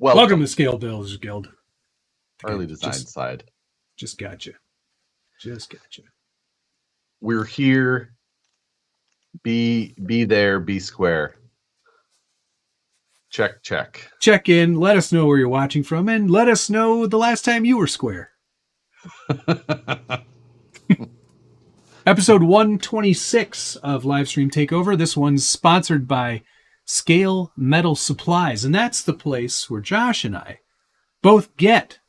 Welcome to Scale Builders Guild. Early design side. Just gotcha. We're here. Be there, be square. Check. Check in. Let us know where you're watching from, and let us know the last time you were square. Episode 126 of Livestream Takeover. This one's sponsored by Scale Metal Supplies, and that's the place where Josh and I both get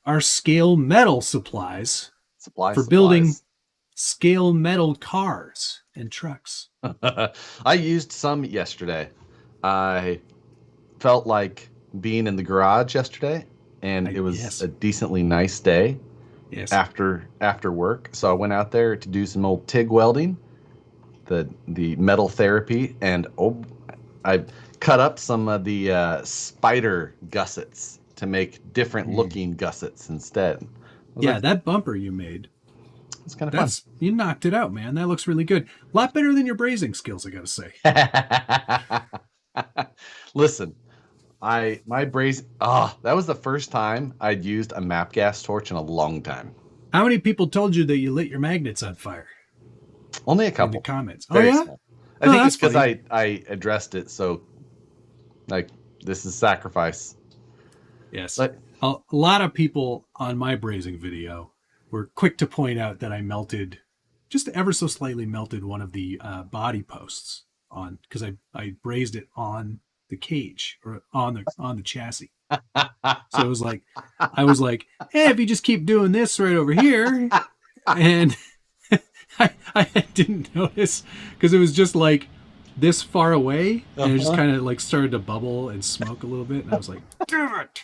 our scale metal supplies for building scale metal cars and trucks. I used some yesterday. I felt like being in the garage yesterday, and it was a decently nice day after work. So I went out there to do some old TIG welding, the metal therapy, and I cut up some of the spider gussets to make different looking gussets instead. Yeah, that bumper you made. It's kind of fun. You knocked it out, man. That looks really good. A lot better than your brazing skills, I gotta say. Listen, my brazing. That was the first time I'd used a Mapp gas torch in a long time. How many people told you that you lit your magnets on fire? Only a couple. In the comments. Very oh yeah. Small. I think it's because I addressed it so, like, this is sacrifice. Yes. But a lot of people on my brazing video were quick to point out that I melted, just ever so slightly melted one of the body posts on, because I brazed it on the cage or on the chassis. So it was like, I was like, hey, if you just keep doing this right over here, and I didn't notice because it was just like this far away, and it just kind of like started to bubble and smoke a little bit, and I was like, damn it.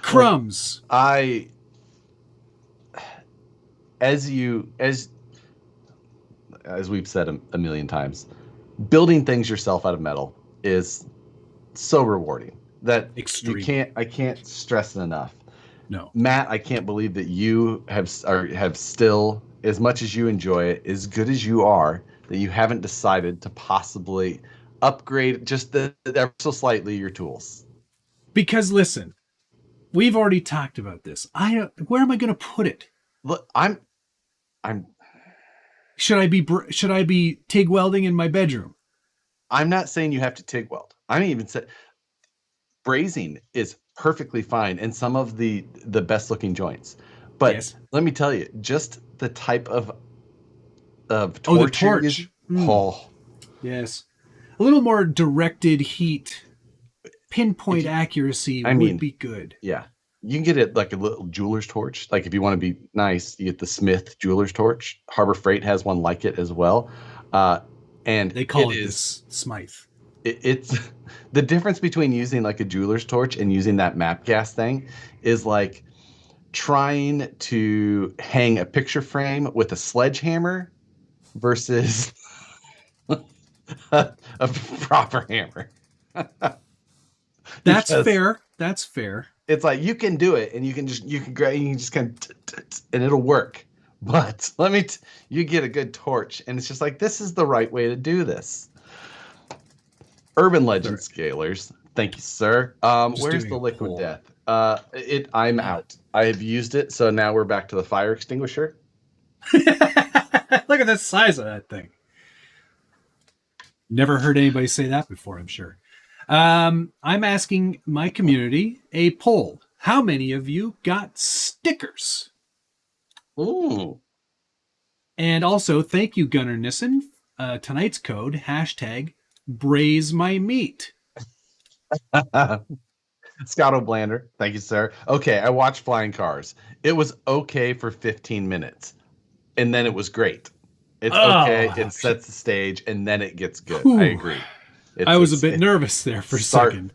Crumbs. As we've said a million times, building things yourself out of metal is so rewarding that I can't stress it enough. No, Matt, I can't believe that you have still, as much as you enjoy it, as good as you are, that you haven't decided to possibly upgrade just ever so slightly your tools. Because listen, we've already talked about this. Where am I going to put it? Look, Should I be TIG welding in my bedroom? I'm not saying you have to TIG weld. I mean, even said brazing is perfectly fine in some of the best looking joints. But let me tell you, just the type of torch. The torch. Yes. A little more directed heat, pinpoint accuracy would be good. Yeah. You can get it like a little jeweler's torch. Like if you want to be nice, you get the Smith jeweler's torch. Harbor Freight has one like it as well. And they call it this Smythe. It's the difference between using like a jeweler's torch and using that Mapp gas thing is like trying to hang a picture frame with a sledgehammer versus a proper hammer. That's fair. That's fair. It's like you can do it, and you can just kind of and it'll work. But you get a good torch, and it's just like this is the right way to do this. Urban Legend Scalers, thank you, sir. Where's the liquid death? I'm out. I have used it, so now we're back to the fire extinguisher. Look at the size of that thing. Never heard anybody say that before, I'm sure. I'm asking my community a poll. How many of you got stickers? Ooh. And also, thank you, Gunnar Nissen. Tonight's code, #BrazeMyMeat. Scott O'Blander, thank you, sir. Okay, I watched Flying Cars. It was okay for 15 minutes, and then it was great. It's okay. It sets the stage, and then it gets good. I agree. I was a bit nervous there for a second.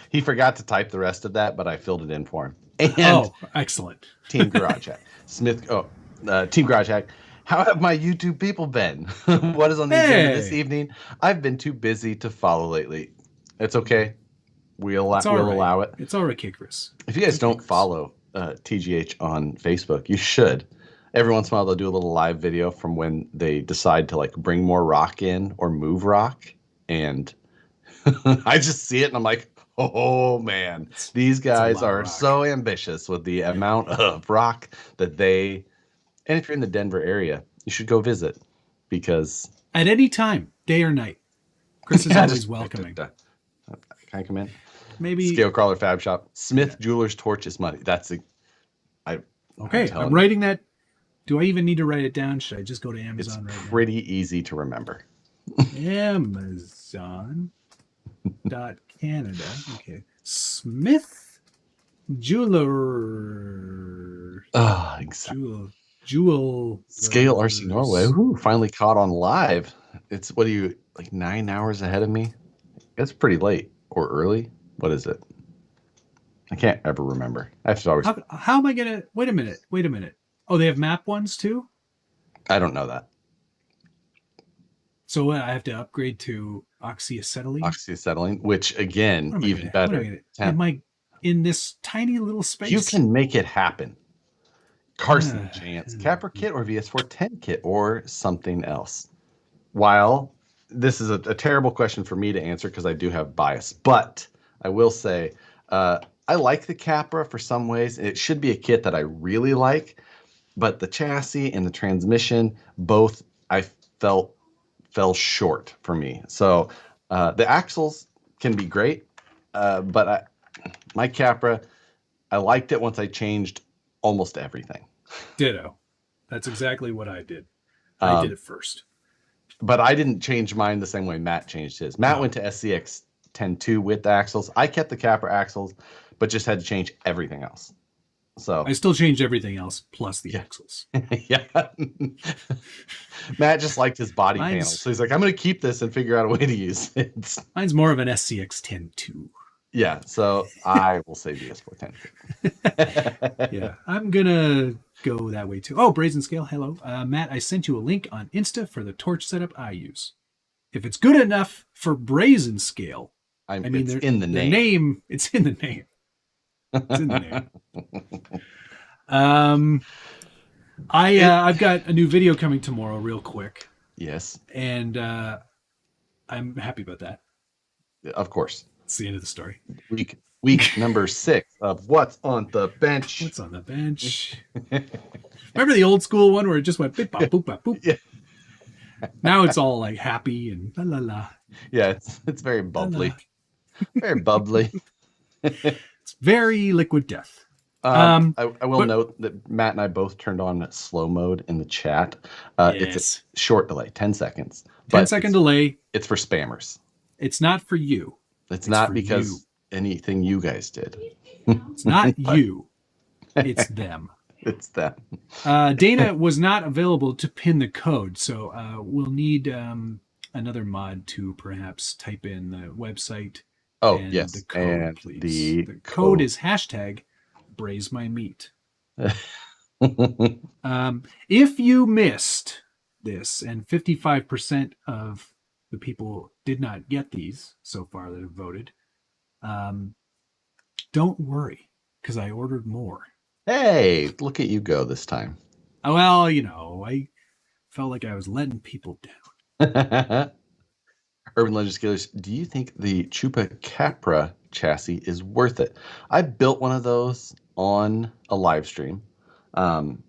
He forgot to type the rest of that, but I filled it in for him. And excellent. Team Garage Hack. Team Garage Hack. How have my YouTube people been? What is on the agenda this evening? I've been too busy to follow lately. It's okay. We'll allow it. It's all right, Kickers. If you guys don't follow TGH on Facebook, you should. Every once in a while, they'll do a little live video from when they decide to like bring more rock in or move rock. And I just see it and I'm like, oh man, these guys are so ambitious with the amount of rock that they, and if you're in the Denver area, you should go visit because at any time, day or night, Chris is always welcoming. Can I come in? Maybe Scale Crawler Fab Shop. Smith Jewelers Torch is money. That's okay. I'm writing that. Do I even need to write it down? Should I just go to Amazon right now? It's pretty easy to remember. Amazon.Canada. Okay. Smith Jeweler. Ah, exactly. Jewel. Scale RC Norway. Ooh, finally caught on live. It's, what are you, like 9 hours ahead of me? It's pretty late or early. What is it? I can't ever remember. I have to always. How am I going to. Wait a minute. Oh, they have Mapp ones too? I don't know that. So I have to upgrade to oxyacetylene? Oxyacetylene, which again, even better. Am I in this tiny little space? You can make it happen. Carson Chance, Capra kit or VS410 kit or something else. While this is a terrible question for me to answer because I do have bias, but I will say I like the Capra for some ways. It should be a kit that I really like, but the chassis and the transmission both I felt fell short for me. So the axles can be great, but my Capra, I liked it once I changed almost everything. Ditto. That's exactly what I did. I did it first. But I didn't change mine the same way Matt changed his. Matt went to SCX10 II with the axles. I kept the Capra axles, but just had to change everything else. So I still changed everything else plus the axles. Yeah. Matt just liked his body panel. So he's like, I'm going to keep this and figure out a way to use it. Mine's more of an SCX10 II. Yeah, so I will say VS410. Yeah, I'm going to go that way too. Oh, Brazing Scale, hello. Matt, I sent you a link on Insta for the torch setup I use. If it's good enough for Brazing Scale, I mean, it's in the name. It's in the name. It's in the name. I've got a new video coming tomorrow real quick. Yes. And I'm happy about that. Of course. It's the end of the story. Week number 6 of What's on the Bench. What's on the bench? Remember the old school one where it just went beep, bop, boop, bop, boop? Yeah. Now it's all like happy and la la la. Yeah, it's very bubbly. Very bubbly. It's very Liquid Death. I will note that Matt and I both turned on slow mode in the chat. It's a short delay, 10 seconds. 10-second delay. It's for spammers. It's not for you. It's not because anything you guys did. It's not you. It's them. It's them. Dana was not available to pin the code, so we'll need another mod to perhaps type in the website. Oh, yes. The code, and please. The code is #BrazeMyMeat. If you missed this, and 55% of the people did not get these so far that have voted, don't worry, because I ordered more. Hey, look at you go this time. Well, I felt like I was letting people down. Urban Legend Scalers, do you think the Chupa Capra chassis is worth it? I built one of those on a live stream. And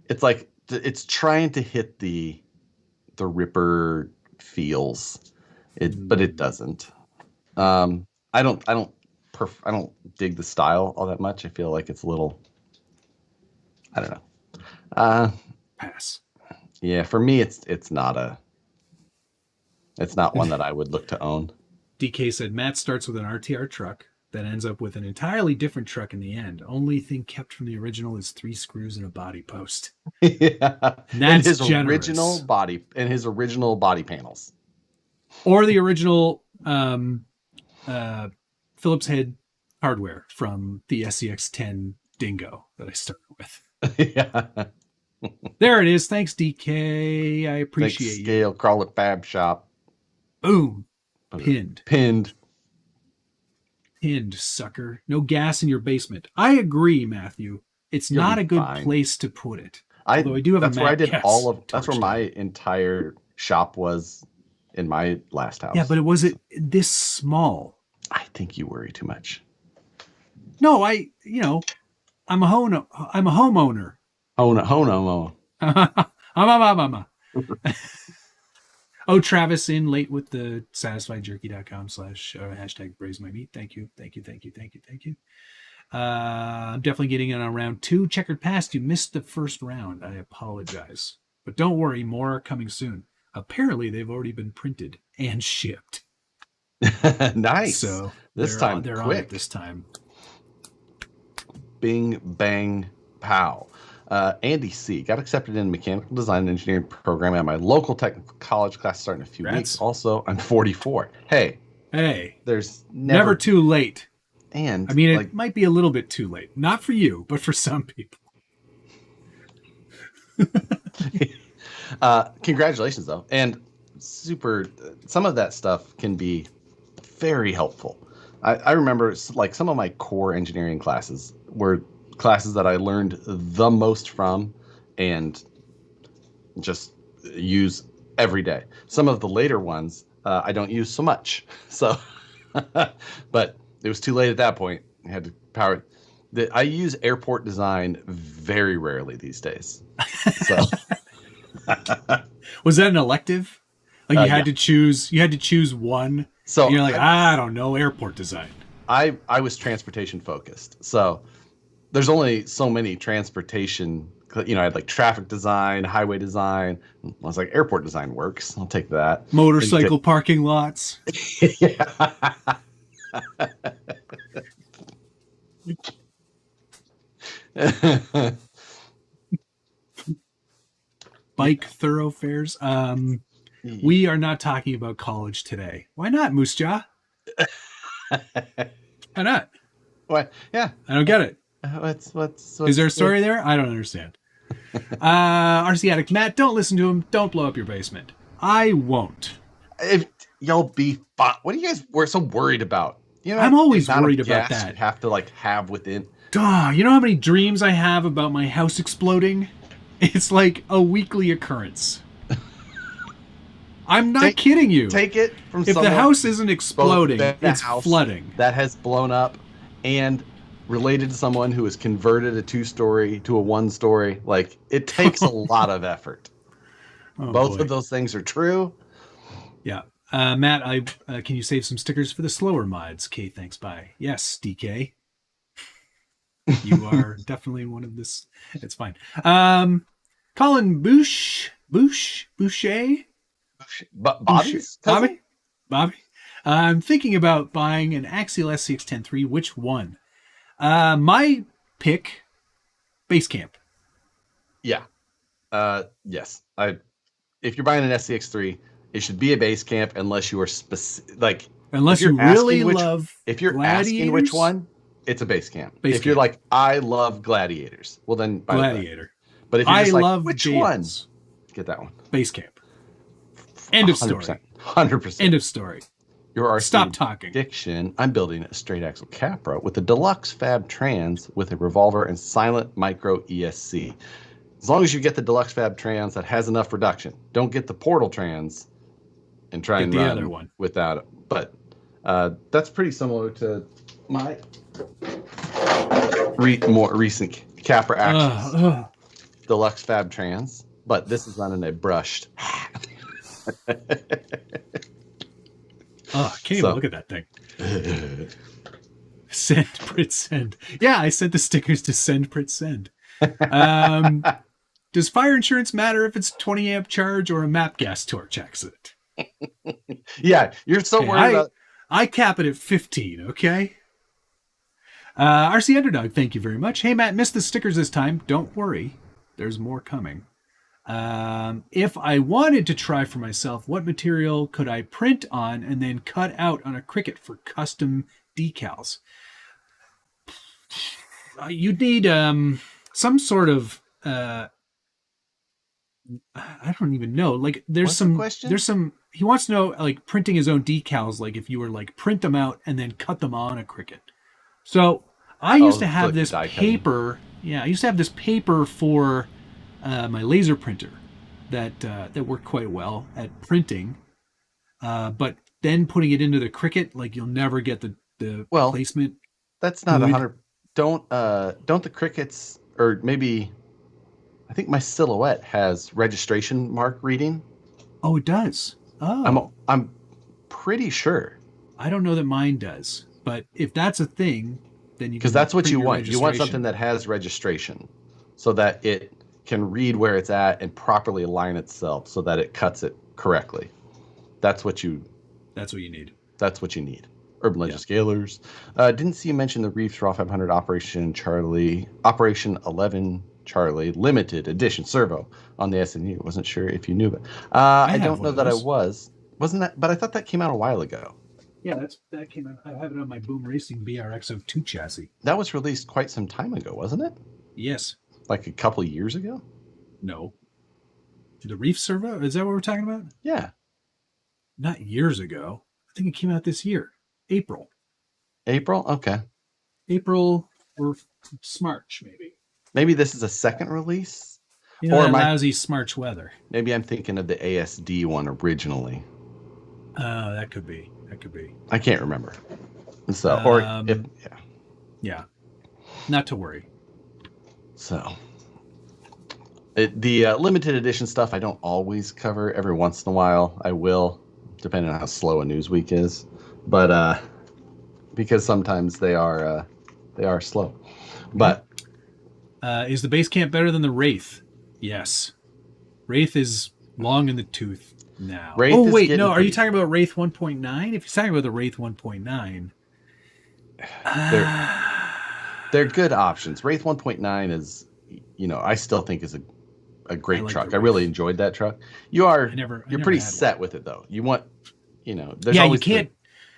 it's like, it's trying to hit the Ripper feels, but it doesn't. I don't dig the style all that much. I feel like it's a little, I don't know. Pass. Yeah, for me, it's not one that I would look to own. DK said Matt starts with an RTR truck that ends up with an entirely different truck in the end. Only thing kept from the original is 3 screws and a body post. Yeah, that's his generous. original body and his original body panels, or the original Phillips head hardware from the SCX10 Dingo that I started with. Yeah. There it is. Thanks, DK. I appreciate you. Scale Crawler Fab Shop. Boom. Pinned, sucker. No gas in your basement. I agree, Matthew. It's not a good place to put it. Although I do have that's a where I did Matt all of. That's where my entire shop was in my last house. Yeah, but was it this small? I think you worry too much. No, I'm a homeowner. Oh, Travis in late with the satisfiedjerky.com / hashtag braise my meat. Thank you. I'm definitely getting in on round 2. Checkered past, you missed the first round. I apologize. But don't worry, more are coming soon. Apparently, they've already been printed and shipped. Nice. So they're quick. On it this time. Bing, bang, pow. Andy C. got accepted in mechanical design and engineering program at my local technical college class starting in a few weeks. Also, I'm 44. Hey. There's never too late. And I mean, it might be a little bit too late. Not for you, but for some people. Congratulations, though. And some of that stuff can be very helpful. I remember like some of my core engineering classes were classes that I learned the most from and just use every day. Some of the later ones I don't use so much. So, but it was too late at that point. I had to power it. I use airport design very rarely these days. So, was that an elective? Like you had to choose. You had to choose one. So you're like, I don't know, airport design. I was transportation focused. So there's only so many transportation. I had like traffic design, highway design. I was like, airport design works. I'll take that. Motorcycle parking lots. Yeah. Bike thoroughfares. We are not talking about college today. Why not, Moosja? Why not? What? Yeah, I don't get it. What's Is there a story there? I don't understand. RC Addict Matt, don't listen to him. Don't blow up your basement. I won't. If you'll be fine. What are you guys so worried about? I'm always worried about that. You have to have within. Duh, you know how many dreams I have about my house exploding? It's like a weekly occurrence. I'm not kidding you. Take it from if the house isn't exploding, it's flooding. That has blown up and related to someone who has converted a 2-story to a 1-story. Like, it takes a lot of effort. Both of those things are true. Yeah. Matt, can you save some stickers for the slower mods? Okay, thanks, bye. Yes, DK. You are definitely one of this. It's fine. Colin Boucher? Bobby? I'm thinking about buying an Axial SCX10 III. Which one? My pick, Basecamp. Yeah. Yes. If you're buying an SCX3, it should be a Basecamp unless you are specific. Unless you really love. If you're asking which one, it's a Basecamp. If you're like, I love Gladiators, well then buy Gladiator. But if you're just love which Jails. one, get that one. Basecamp. End of story. 100%. End of story. Your RC Stop talking. Addiction. I'm building a straight axle Capra with a deluxe Fab Trans with a revolver and silent micro ESC. As long as you get the deluxe Fab Trans that has enough reduction. Don't get the Portal Trans and try and run other one without it. But that's pretty similar to my more recent Capra Actions. Deluxe Fab Trans, but this is running a brushed. I can't even look at that thing. Send, print, send. Yeah, I sent the stickers to send, print, send. Does fire insurance matter if it's 20 amp charge or a Mapp gas torch accident? Yeah, you're so worried about. I cap it at 15, okay? RC Underdog, thank you very much. Hey, Matt, missed the stickers this time. Don't worry. There's more coming. If I wanted to try for myself, what material could I print on and then cut out on a Cricut for custom decals? You'd need some sort of I don't even know. Like there's some he wants to know like printing his own decals, like if you were like print them out and then cut them on a Cricut. So I used to have this paper. Yeah, I used to have this paper for my laser printer that worked quite well at printing, but then putting it into the Cricut, like you'll never get the placement. That's not 100. Don't the Cricuts, or maybe I think my Silhouette has registration mark reading. Oh, it does. Oh, I'm pretty sure. I don't know that mine does, but if that's a thing, then you, because that's what you want. You want something that has registration, so that it can read where it's at and properly align itself, so that it cuts it correctly. That's what you need. That's what you need. Urban Legend Scalers. Didn't see you mention the Reefs Raw 500 Operation 11 Charlie limited edition servo on the SNU. Wasn't sure if you knew that. I don't know that I wasn't that, but I thought that came out a while ago. Yeah, that came out. I have it on my Boom Racing BRX02 chassis. That was released quite some time ago, wasn't it? Yes. Like a couple of years ago? No. The Reefs Servo? Is that what we're talking about? Yeah. Not years ago. I think it came out this year. April. Okay. April or March, maybe. Maybe this is a second release? You know, or that lousy Smarch weather. Maybe I'm thinking of the ASD one originally. Oh, that could be. I can't remember. So, yeah, not to worry. So, the limited edition stuff I don't always cover. Every once in a while I will, depending on how slow a news week is. But because sometimes they are slow. But is the base camp better than the Wraith? Yes, Wraith is long in the tooth now. Wraith are you talking about Wraith 1.9? If you're talking about the Wraith 1.9, they're good options. Wraith 1.9 is, I still think is a great truck. I really enjoyed that truck. You're pretty set with it though. You want, there's you can't.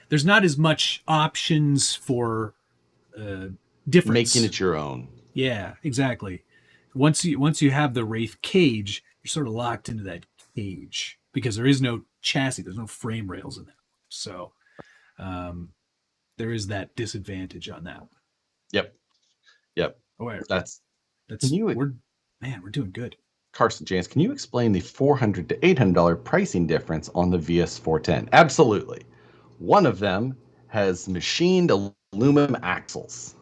There's not as much options for difference. Making it your own. Yeah, exactly. Once you have the Wraith cage, you're sort of locked into that cage because there is no chassis, there's no frame rails in that. So there is that disadvantage on that one. Yep. Oh, that's we're doing good. Carson Jans, can you explain the $400 to $800 pricing difference on the VS410? Absolutely. One of them has machined aluminum axles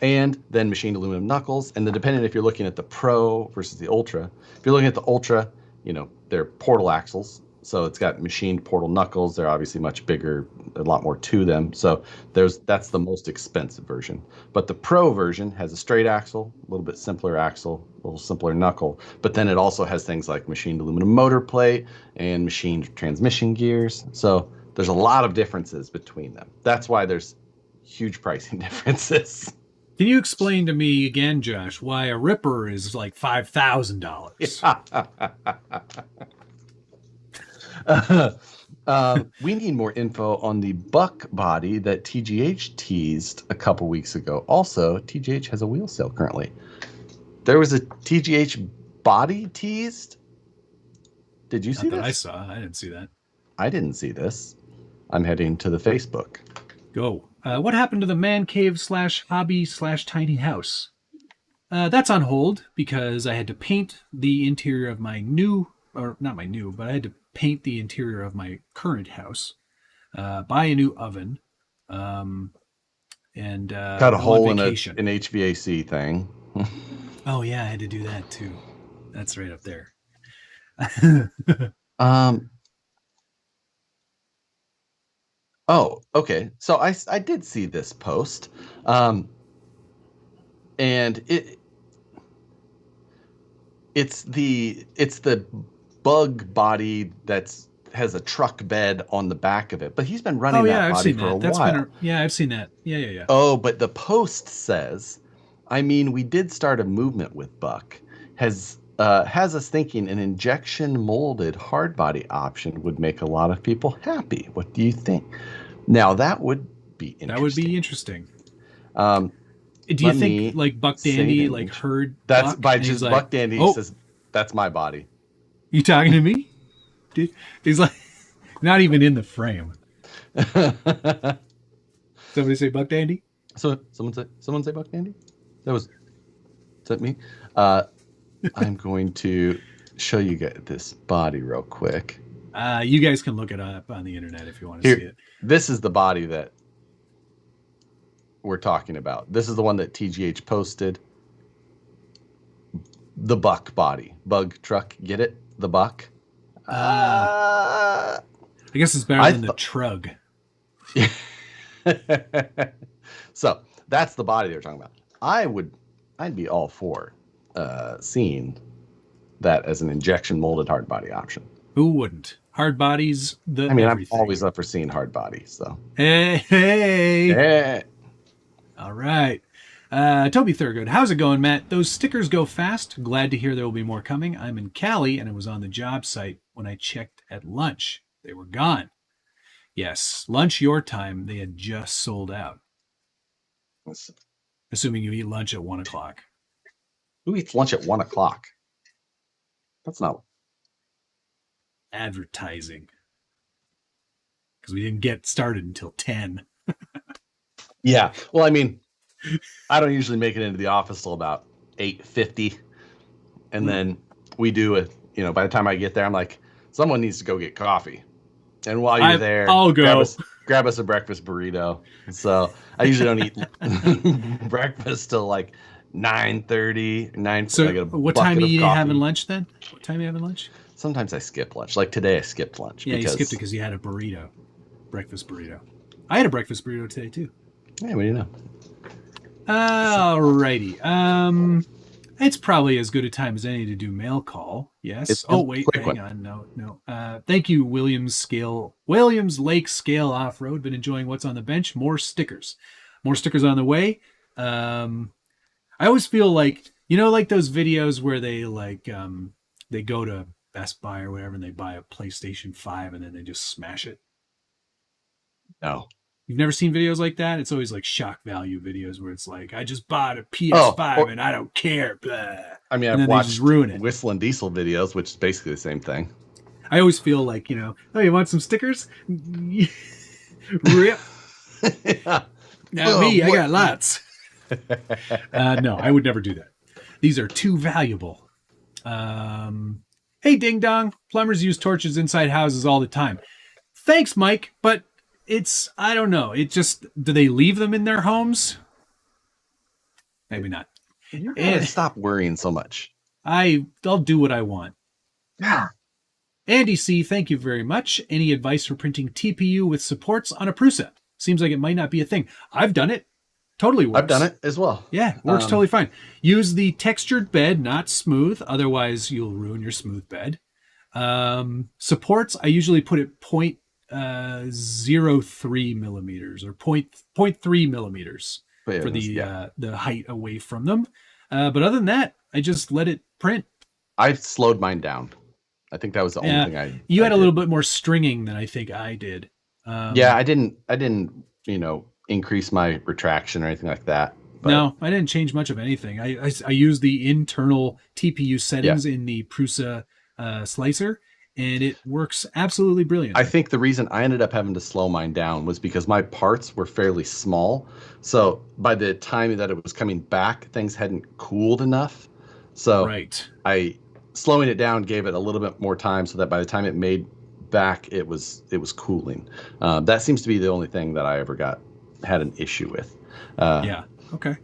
and then machined aluminum knuckles. And then depending if you're looking at the Pro versus the Ultra, if you're looking at the Ultra, they're portal axles. So it's got machined portal knuckles. They're obviously much bigger, a lot more to them. So that's the most expensive version. But the Pro version has a straight axle, a little bit simpler axle, a little simpler knuckle. But then it also has things like machined aluminum motor plate and machined transmission gears. So there's a lot of differences between them. That's why there's huge pricing differences. Can you explain to me again, Josh, why a Ripper is like $5,000? We need more info on the buck body that TGH teased a couple weeks ago. Also, TGH has a wheel sale currently. There was a TGH body teased. Did you see that? I saw. I didn't see that. I didn't see this. I'm heading to the Facebook. Go. What happened to the man cave / hobby / tiny house? That's on hold because I had to paint the interior of my but I had to paint the interior of my current house, buy a new oven, and cut a hole in an HVAC thing. Oh yeah, I had to do that too. That's right up there. Oh, okay. So I did see this post, and it's the bug body has a truck bed on the back of it, but he's been running that body for a while. I've seen that. Yeah. Oh, but the post says, we did start a movement with Buck. Has us thinking an injection molded hard body option would make a lot of people happy. What do you think? Now that would be interesting. That would be interesting. Do you think like Buck Dandy heard? That's by just Buck Dandy says that's my body. You talking to me? He's like not even in the frame. Somebody say Buck Dandy? So someone say Buck Dandy? Is that me? I'm going to show you guys this body real quick. You guys can look it up on the internet if you want to see it. This is the body that we're talking about. This is the one that TGH posted. The Buck body. Bug truck. Get it? The Buck. I guess it's better than the Trug. So that's the body they're talking about. I'd be all for seeing that as an injection molded hard body option. Who wouldn't? Hard bodies. Everything. I'm always up for seeing hard bodies. So hey. All right. Toby Thurgood, how's it going, Matt? Those stickers go fast. Glad to hear there will be more coming. I'm in Cali, and I was on the job site when I checked at lunch. They were gone. Yes, lunch your time, they had just sold out. Assuming you eat lunch at 1 o'clock. Who eats lunch at 1 o'clock? That's not advertising. Because we didn't get started until 10. Yeah. Well, I mean, I don't usually make it into the office till about 8:50. And then we do by the time I get there, I'm like, someone needs to go get coffee. And while you're there, I'll go. Grab us a breakfast burrito. So I usually don't eat breakfast till like 9:30, 9. So what time are you having lunch then? What time are you having lunch? Sometimes I skip lunch. Like today I skipped lunch. Yeah, you skipped it because you had a burrito. Breakfast burrito. I had a breakfast burrito today too. Yeah, what do you know? Alrighty. It's probably as good a time as any to do mail call. Yes. Hang on. No. Thank you, Williams Lake Scale Off-Road. Been enjoying what's on the bench. More stickers on the way. I always feel like, like those videos where they go to Best Buy or whatever and they buy a PlayStation 5 and then they just smash it. No. You've never seen videos like that? It's always like shock value videos where it's like, I just bought a PS5 and I don't care. Blah. I mean, I've watched Whistling Diesel videes, which is basically the same thing. I always feel like, you want some stickers? Rip. Yeah. Not me. I got lots. No, I would never do that. These are too valuable. Hey, Ding Dong. Plumbers use torches inside houses all the time. Thanks, Mike, but I don't know. Do they leave them in their homes? Maybe not. And stop worrying so much. I'll do what I want. Yeah. Andy C., thank you very much. Any advice for printing TPU with supports on a Prusa? Seems like it might not be a thing. I've done it. Totally works. I've done it as well. Yeah, works totally fine. Use the textured bed, not smooth. Otherwise, you'll ruin your smooth bed. Supports, I usually put it 0.03 millimeters or 0.3 millimeters for the height away from them. But other than that, I just let it print. I've slowed mine down. I think that was the only thing You had a little bit more stringing than I think I did. I didn't increase my retraction or anything like that. But no, I didn't change much of anything. I used the internal TPU settings in the Prusa slicer, and it works absolutely brilliant. I think the reason I ended up having to slow mine down was because my parts were fairly small. So by the time that it was coming back, things hadn't cooled enough. So slowing it down gave it a little bit more time so that by the time it made back, it was cooling. That seems to be the only thing that I ever had an issue with. Okay.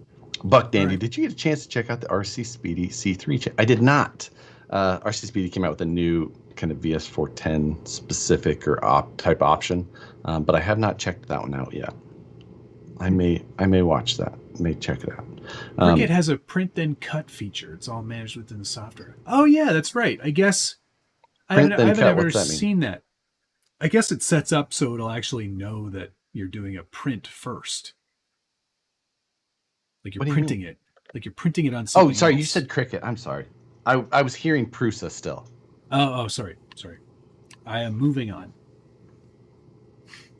Buck Dandy, did you get a chance to check out the RC Speedy C3? I did not. RC Speedy came out with a new kind of VS410 specific or type option, but I have not checked that one out yet. I may watch that. May check it out. Cricut has a print then cut feature. It's all managed within the software. Oh yeah, that's right. I guess I haven't ever seen that. I guess it sets up so it'll actually know that you're doing a print first. Like you're printing it. Like you're printing it on something else. You said Cricut. I'm sorry. I was hearing Prusa still. Oh, sorry. I am moving on.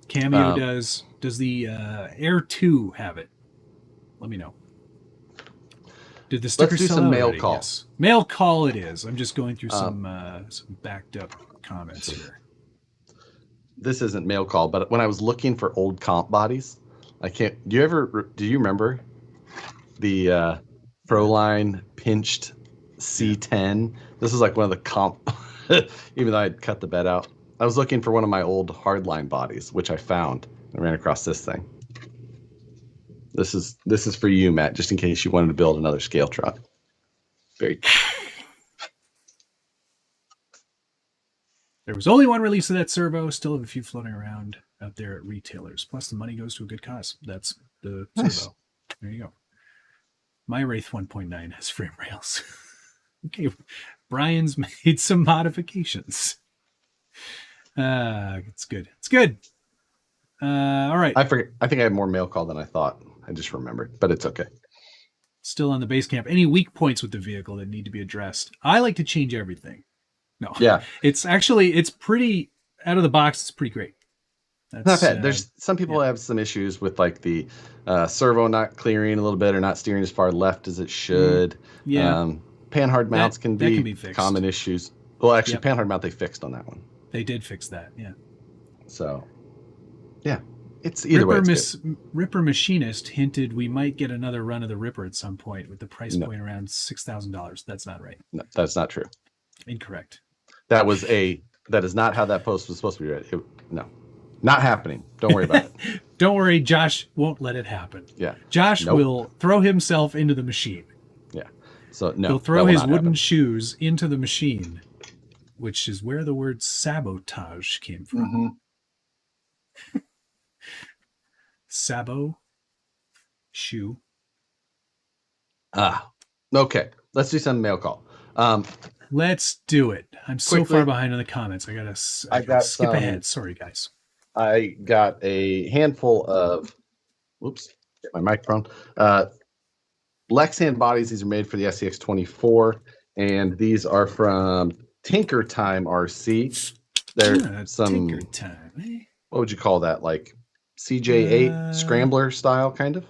Cameo does the Air 2 have it? Let me know. Did the sticker Let's do sell some out mail already? call. Yes. Mail call it is. I'm just going through some backed up comments here. This isn't mail call, but when I was looking for old comp bodies, do you remember the Proline pinched C10. This is like one of the comp, even though I'd cut the bed out. I was looking for one of my old Hardline bodies, which I found. I ran across this thing. This is for you, Matt, just in case you wanted to build another scale truck. Very. There was only one release of that servo. Still have a few floating around out there at retailers. Plus, the money goes to a good cause. That's the servo. There you go. My Wraith 1.9 has frame rails. Okay, Brian's made some modifications. It's good. It's good. All right. I think I had more mail call than I thought. I just remembered, but it's okay. Still on the base camp. Any weak points with the vehicle that need to be addressed? I like to change everything. No. Yeah. It's pretty out of the box. It's pretty great. That's, not bad. There's some people have some issues with like the servo not clearing a little bit or not steering as far left as it should. Yeah. Panhard mounts can be fixed. common issues. Well, actually, panhard mount they fixed on that one. They did fix that. Yeah. So, yeah, it's either way. Ripper Machinist hinted we might get another run of the Ripper at some point with the price point around $6,000. That's not right. No, that's not true. Incorrect. That is not how that post was supposed to be read. No, not happening. Don't worry about it. Don't worry. Josh won't let it happen. Yeah. Josh will throw himself into the machine. Yeah. So no, he'll throw his wooden shoes into the machine, which is where the word sabotage came from. Mm-hmm. Sabo shoe. Okay. Let's do some mail call. Let's do it. I'm so far behind in the comments. I gotta skip ahead. Sorry, guys. I got a handful of. Whoops! Get my microphone. Lexan bodies. These are made for the SCX10 III, and these are from Tinker Time RC. They're some Tinker Time. Eh? What would you call that? Like CJ8 scrambler style, kind of.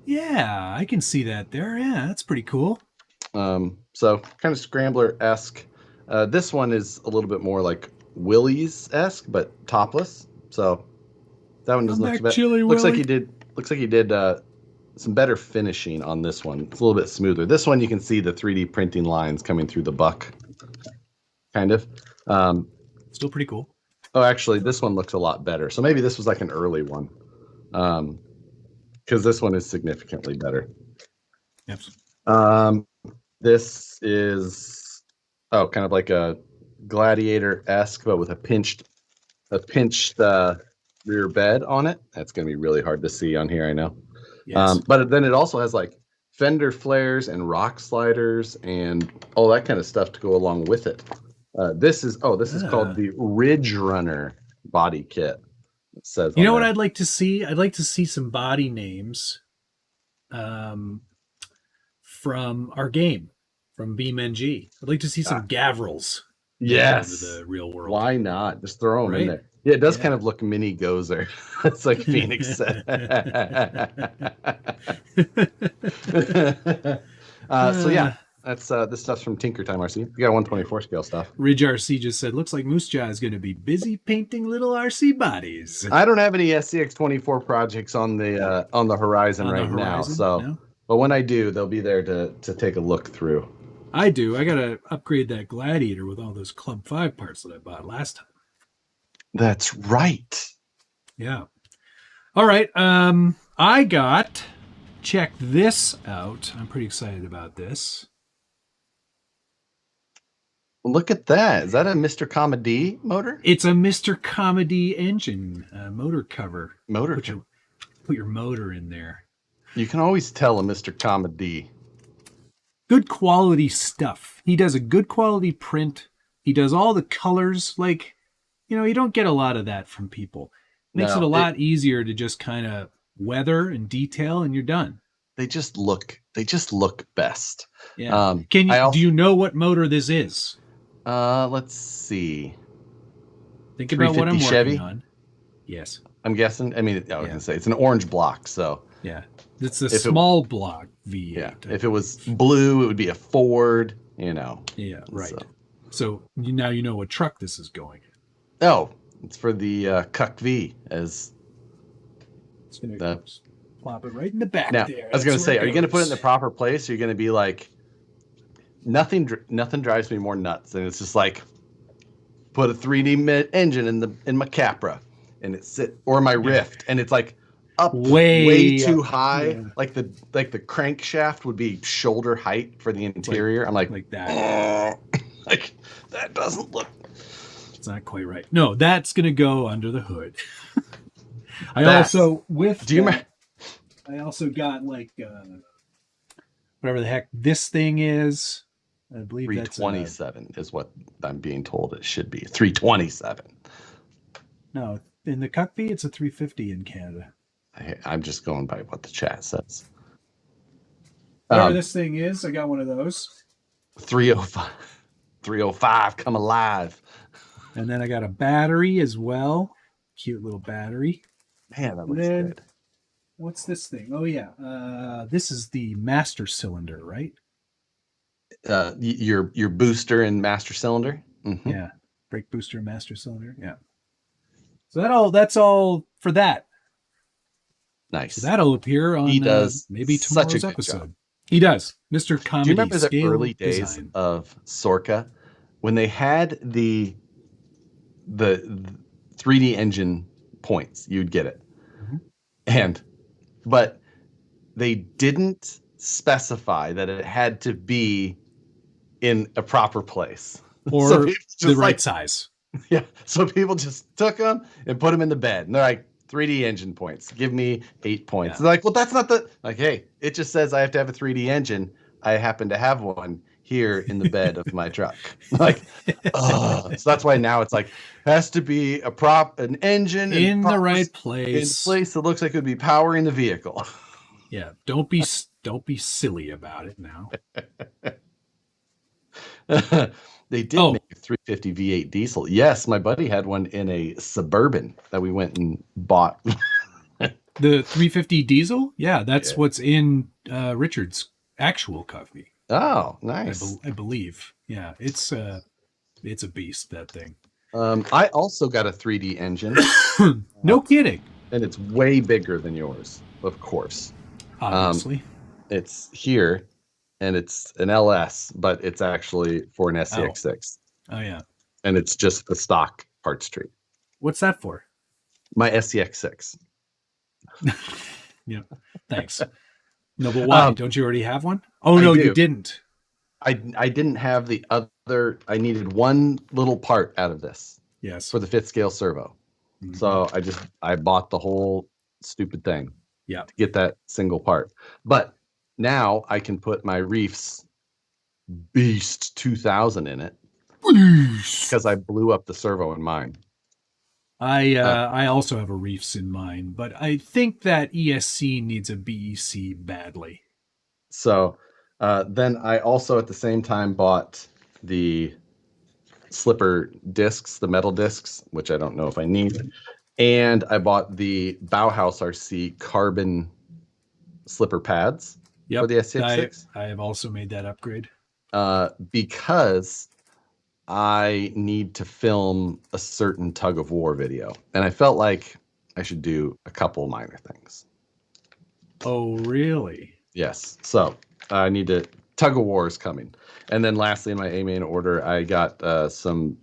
Yeah, I can see that there. Yeah, that's pretty cool. So kind of scrambler-esque. This one is a little bit more like Willys-esque, but topless. So that one doesn't look too bad. Looks like he did some better finishing on this one. It's a little bit smoother. This one you can see the 3D printing lines coming through the buck. Kind of. Still pretty cool. Oh, actually, this one looks a lot better. So maybe this was like an early one. Because this one is significantly better. Yep. This is kind of like a Gladiator-esque, but with a pinched rear bed on it. That's going to be really hard to see on here, I know. Yes. But then it also has like fender flares and rock sliders and all that kind of stuff to go along with it. This is called the Ridge Runner body kit. It says. You know what I'd like to see? I'd like to see some body names from our game, from BeamNG. I'd like to see some Gavrils. Yes. Into the real world. Why not? Just throw them in there. Yeah, it does kind of look mini Gozer. It's like Phoenix said. So yeah, that's this stuff's from Tinker Time RC. We got 124 scale stuff. Ridge RC just said, looks like Moose Jaw is going to be busy painting little RC bodies. I don't have any SCX24 projects on the horizon now. So, no? But when I do, they'll be there to take a look through. I do. I got to upgrade that Gladiator with all those Club 5 parts that I bought last time. That's right. Yeah. All right. Check this out. I'm pretty excited about this. Look at that. Is that a Mr. Comedy motor? It's a Mr. Comedy engine motor cover. Put your motor in there. You can always tell a Mr. Comedy. Good quality stuff. He does a good quality print. He does all the colors. Like, you don't get a lot of that from people. Makes it a lot easier to just kind of weather and detail, and you're done. They just look best. Yeah. Do you know what motor this is? Let's see. Think about what I'm working Chevy? on. Yes. I'm guessing. I mean, I was gonna say it's an orange block, so yeah, it's a small block V8. Yeah. If it was blue, it would be a Ford. Yeah. Right. So now you know what truck this is going in. Oh, it's for the Cuck V as. It's gonna plop it right in the back now, there. I was going to say, are you going to put it in the proper place? Or are you going to be like nothing drives me more nuts, and it's just like put a 3D engine in my Capra, and or my Rift, and it's like up way too high. Yeah. Like the crankshaft would be shoulder height for the interior. I'm like that. Like that doesn't look. It's not quite right. No, that's gonna go under the hood. I also got like whatever the heck this thing is. I believe 327 is what I'm being told it should be. 327. No, in the Cuckbee, it's a 350 in Canada. I'm just going by what the chat says. Whatever this thing is, I got one of those. 305. 305, come alive. And then I got a battery as well. Cute little battery. Man, that looks good. What's this thing? Oh, yeah. This is the master cylinder, right? Your booster and master cylinder? Mm-hmm. Yeah. Brake booster and master cylinder. Yeah. So that's all for that. Nice. So that'll appear on maybe tomorrow's episode. Job. He does. Mr. Comedy. Do you remember the early days of Sorka when they had the 3D engine points? You'd get it. Mm-hmm. But they didn't specify that it had to be in a proper place. Or the right size. Yeah. So people just took them and put them in the bed. And they're like, 3D engine points. Give me 8 points. Yeah. They're like, well, that's not hey, it just says I have to have a 3D engine. I happen to have one here in the bed of my truck. Like, so that's why now it's like, has to be an engine in the right place. In a place that looks like it would be powering the vehicle. Yeah. Don't be silly about it now. They did make a 350 V8 diesel. Yes, my buddy had one in a Suburban that we went and bought. The 350 diesel? Yeah, that's what's in Richard's actual Cuckbee. Oh, nice. I believe. Yeah, it's a beast, that thing. I also got a 3D engine. No kidding. And it's way bigger than yours, of course. Obviously. It's here. And it's an LS, but it's actually for an SCX6. Oh, yeah. And it's just the stock parts tree. What's that for? My SCX6. Yeah, thanks. No, but why? Don't you already have one? Oh, no, you didn't. I didn't have the other. I needed one little part out of this. Yes. For the 5th scale servo. Mm-hmm. So I bought the whole stupid thing. Yeah. To get that single part. But now I can put my Reefs Beast 2000 in it because I blew up the servo in mine. I also have a Reefs in mine, but I think that ESC needs a BEC badly. So then I also at the same time bought the slipper discs, the metal discs, which I don't know if I need. And I bought the Bauhaus RC carbon slipper pads. Yep, for the SCX6. I have also made that upgrade. Because I need to film a certain tug of war video. And I felt like I should do a couple minor things. Oh, really? Yes. So I need to, tug of war is coming. And then lastly, in my A main order, I got some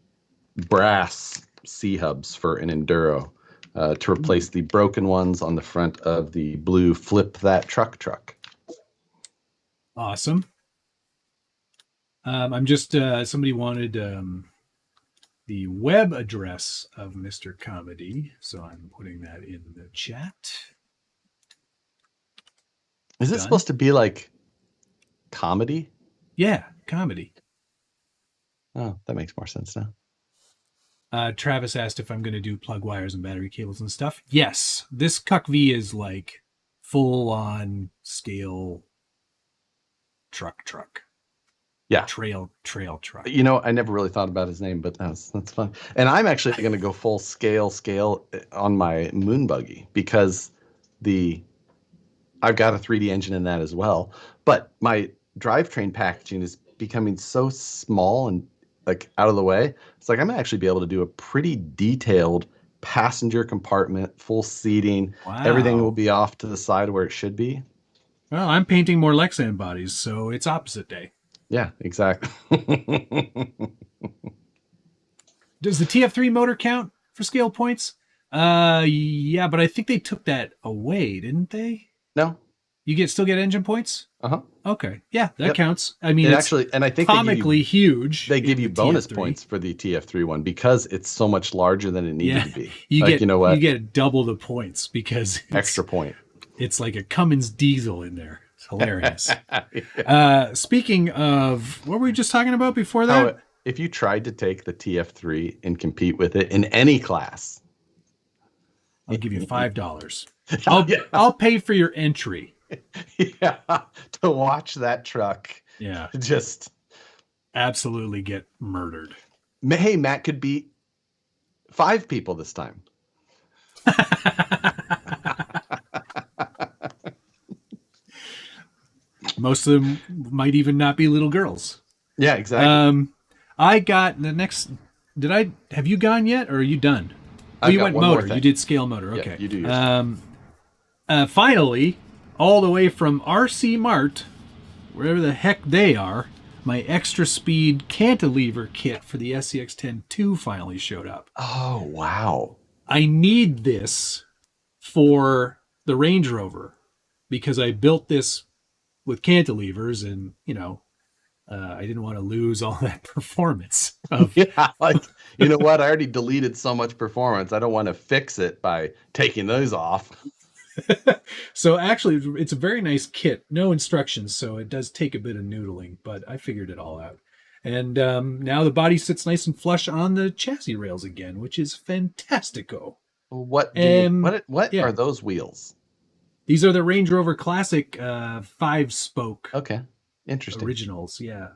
brass C-hubs for an Enduro to replace the broken ones on the front of the blue Flip That truck. Awesome. I'm just somebody wanted the web address of Mr. Comedy, so I'm putting that in the chat. Is it supposed to be like comedy? Yeah, comedy. Oh, that makes more sense now. Travis asked if I'm going to do plug wires and battery cables and stuff. Yes, this Cuckbee is like full on scale truck. Yeah. Trail truck. You know, I never really thought about his name, but that's fun. And I'm actually going to go full scale on my moon buggy because I've got a 3D engine in that as well. But my drivetrain packaging is becoming so small and like out of the way. It's like I'm gonna actually be able to do a pretty detailed passenger compartment, full seating. Wow. Everything will be off to the side where it should be. Well, I'm painting more Lexan bodies, so it's opposite day. Yeah, exactly. Does the TF3 motor count for scale points? Yeah, but I think they took that away, didn't they? No. You still get engine points? Uh-huh. Okay. Yeah, that counts. I mean, it it's actually, and I think comically huge. They give you bonus TF3 points for the TF3 one because it's so much larger than it needed to be. You like, you get double the points because extra point. It's like a Cummins diesel in there. It's hilarious. Yeah. Speaking of, what were we just talking about before that? If you tried to take the TF3 and compete with it in any class, I'll give you $5. I'll pay for your entry. Yeah, to watch that truck. Yeah, just absolutely get murdered. Hey, Matt could beat 5 people this time. Most of them might even not be little girls. Yeah, exactly. I got the next. Have you gone yet, or are you done? Oh, you went motor. You did scale motor. Okay, yeah, you do yours. Finally, all the way from RC Mart, wherever the heck they are, my extra speed cantilever kit for the SCX10 II finally showed up. Oh, wow. I need this for the Range Rover because I built this with cantilevers and, I didn't want to lose all that performance. Yeah, like, you know what? I already deleted so much performance. I don't want to fix it by taking those off. So actually, it's a very nice kit. No instructions, so it does take a bit of noodling, but I figured it all out. And now the body sits nice and flush on the chassis rails again, which is fantastico. What are those wheels? These are the Range Rover Classic 5-spoke. Okay, interesting. Originals, yeah.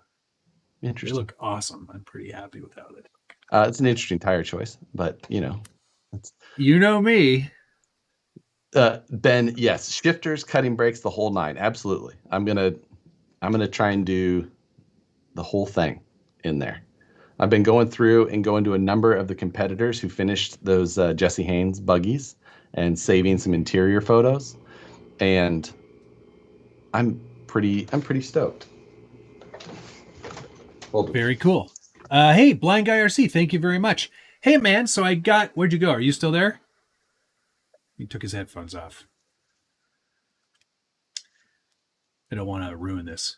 Interesting. They look awesome. I'm pretty happy with how they look. It's an interesting tire choice, but you know me. Ben, yes, shifters, cutting brakes, the whole 9. Absolutely. I'm gonna try and do the whole thing in there. I've been going through and going to a number of the competitors who finished those Jesse Haynes buggies and saving some interior photos, and I'm pretty stoked. Very cool. Hey, Blind Guy RC, thank you very much. Hey, man, so where'd you go? Are you still there? He took his headphones off. I don't want to ruin this.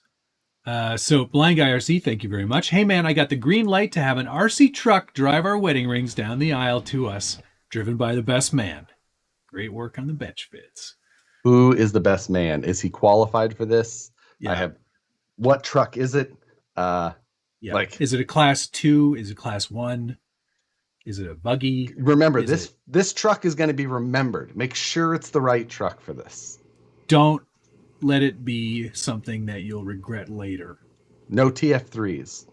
So, Blind Guy RC, thank you very much. Hey, man, I got the green light to have an RC truck drive our wedding rings down the aisle to us, driven by the best man. Great work on the bench fits. Who is the best man? Is he qualified for this? Yeah. What truck is it? Is it a class 2? Is it class 1? Is it a buggy? Remember, this truck is going to be remembered. Make sure it's the right truck for this. Don't let it be something that you'll regret later. No TF3s.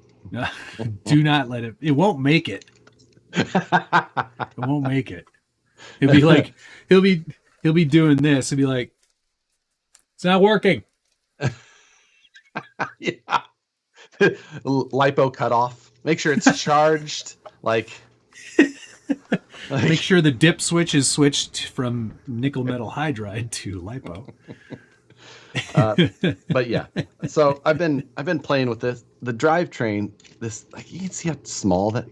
Do not let it. It won't make it. It won't make it. He'll be like, he'll be doing this. He'll be like, it's not working. Yeah. Lipo cut off. Make sure it's charged. Make sure the dip switch is switched from nickel metal hydride to lipo. But yeah, so I've been playing with this. The drivetrain. You can see how small that.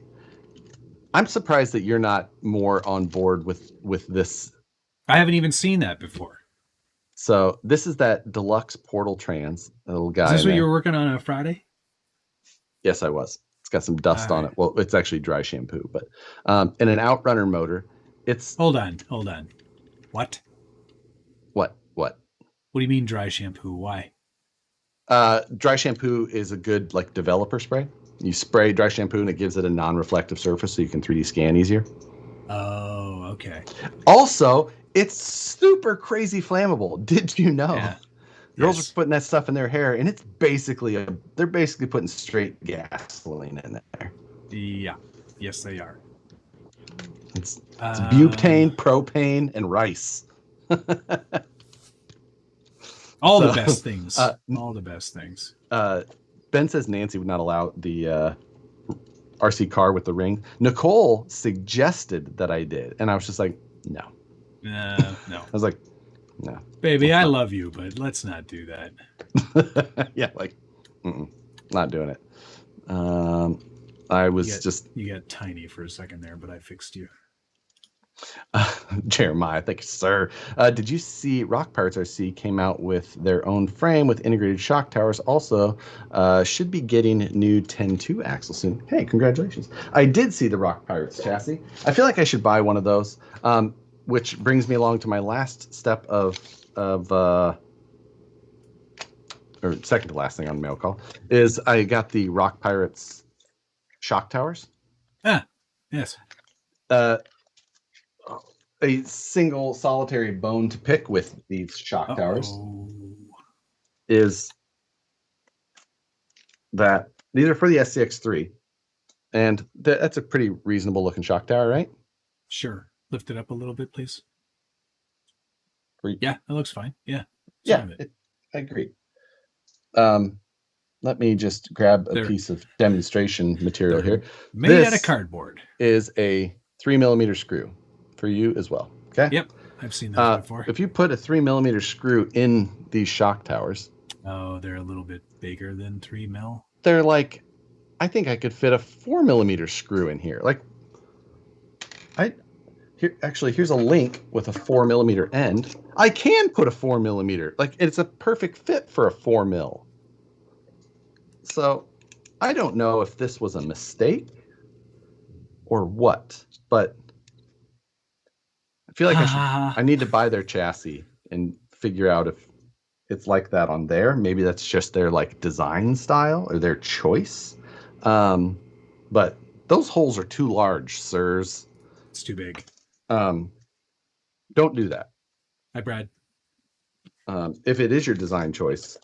I'm surprised that you're not more on board with this. I haven't even seen that before. So this is that deluxe portal trans, little guy. Is this what you were working on Friday? Yes, I was. It's got some dust on it. Well, it's actually dry shampoo, but in an outrunner motor, it's. Hold on. What? What? What do you mean dry shampoo? Why? Dry shampoo is a good developer spray. You spray dry shampoo and it gives it a non-reflective surface so you can 3D scan easier. Oh, okay. Also, it's super crazy flammable. Did you know? Yeah. Girls are putting that stuff in their hair, and it's they're basically putting straight gasoline in there. Yeah. Yes, they are. It's butane, propane, and rice. All the best things. All the best things. Ben says Nancy would not allow the RC car with the ring. Nicole suggested that I did, and I was just like, no. No. I was like, no. Baby, I love you, but let's not do that. Yeah, not doing it. I was you got tiny for a second there, but I fixed you. Jeremiah, thank you, sir. Did you see Rock Pirates RC came out with their own frame with integrated shock towers? Also, should be getting new 10.2 axle soon. Hey, congratulations! I did see the Rock Pirates chassis. I feel like I should buy one of those. Which brings me along to my last step or second to last thing on mail call is I got the Rock Pirates shock towers. Ah, yes. A single solitary bone to pick with these shock towers is that these are for the SCX3, and that's a pretty reasonable looking shock tower, right? Sure. Lift it up a little bit, please. Yeah, it looks fine. Yeah. I agree. Let me just grab a piece of demonstration material here. Made out of cardboard. Is a 3mm screw for you as well. Okay. Yep, I've seen that before. If you put a 3mm screw in these shock towers, they're a little bit bigger than 3mm. They're like, I think I could fit a 4mm screw in here. Like, here's a link with a 4mm end. I can put a 4mm. Like, it's a perfect fit for a 4mm. So, I don't know if this was a mistake or what, but I feel like I need to buy their chassis and figure out if it's like that on there. Maybe that's just their like design style or their choice. But those holes are too large, sirs. It's too big. Don't do that. Hi, Brad. If it is your design choice,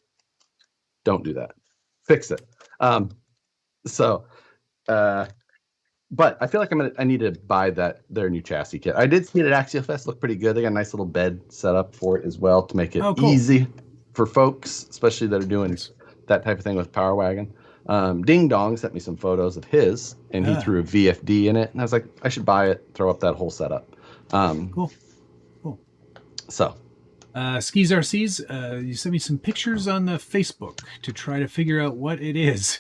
don't do that. Fix it. But I feel like I need to buy their new chassis kit. I did see it at Axial Fest. Looked pretty good. They got a nice little bed set up for it as well to make it easy for folks, especially that are doing that type of thing with Power Wagon. Ding Dong sent me some photos of his, and he threw a VFD in it, and I was like, I should buy it, throw up that whole setup. Cool. So, Skis RCs, you sent me some pictures on the Facebook to try to figure out what it is.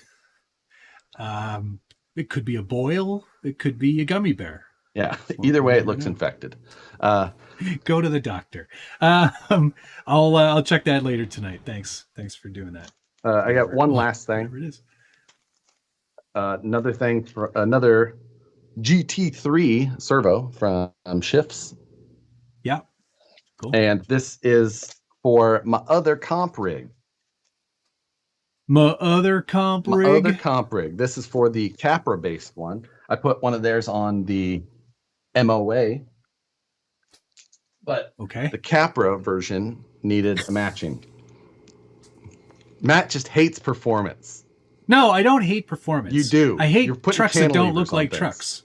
It could be a boil. It could be a gummy bear. Yeah. Either way, it looks infected. Go to the doctor. I'll check that later tonight. Thanks for doing that. I got one last thing. Whatever it is. Another thing for another GT3 servo from Shifts. Yeah. Cool. And this is for my other comp rig. My other comp rig. This is for the Capra based one. I put one of theirs on the MOA, but the Capra version needed a matching. Matt just hates performance. No, I don't hate performance. You do. I hate trucks that don't look like trucks.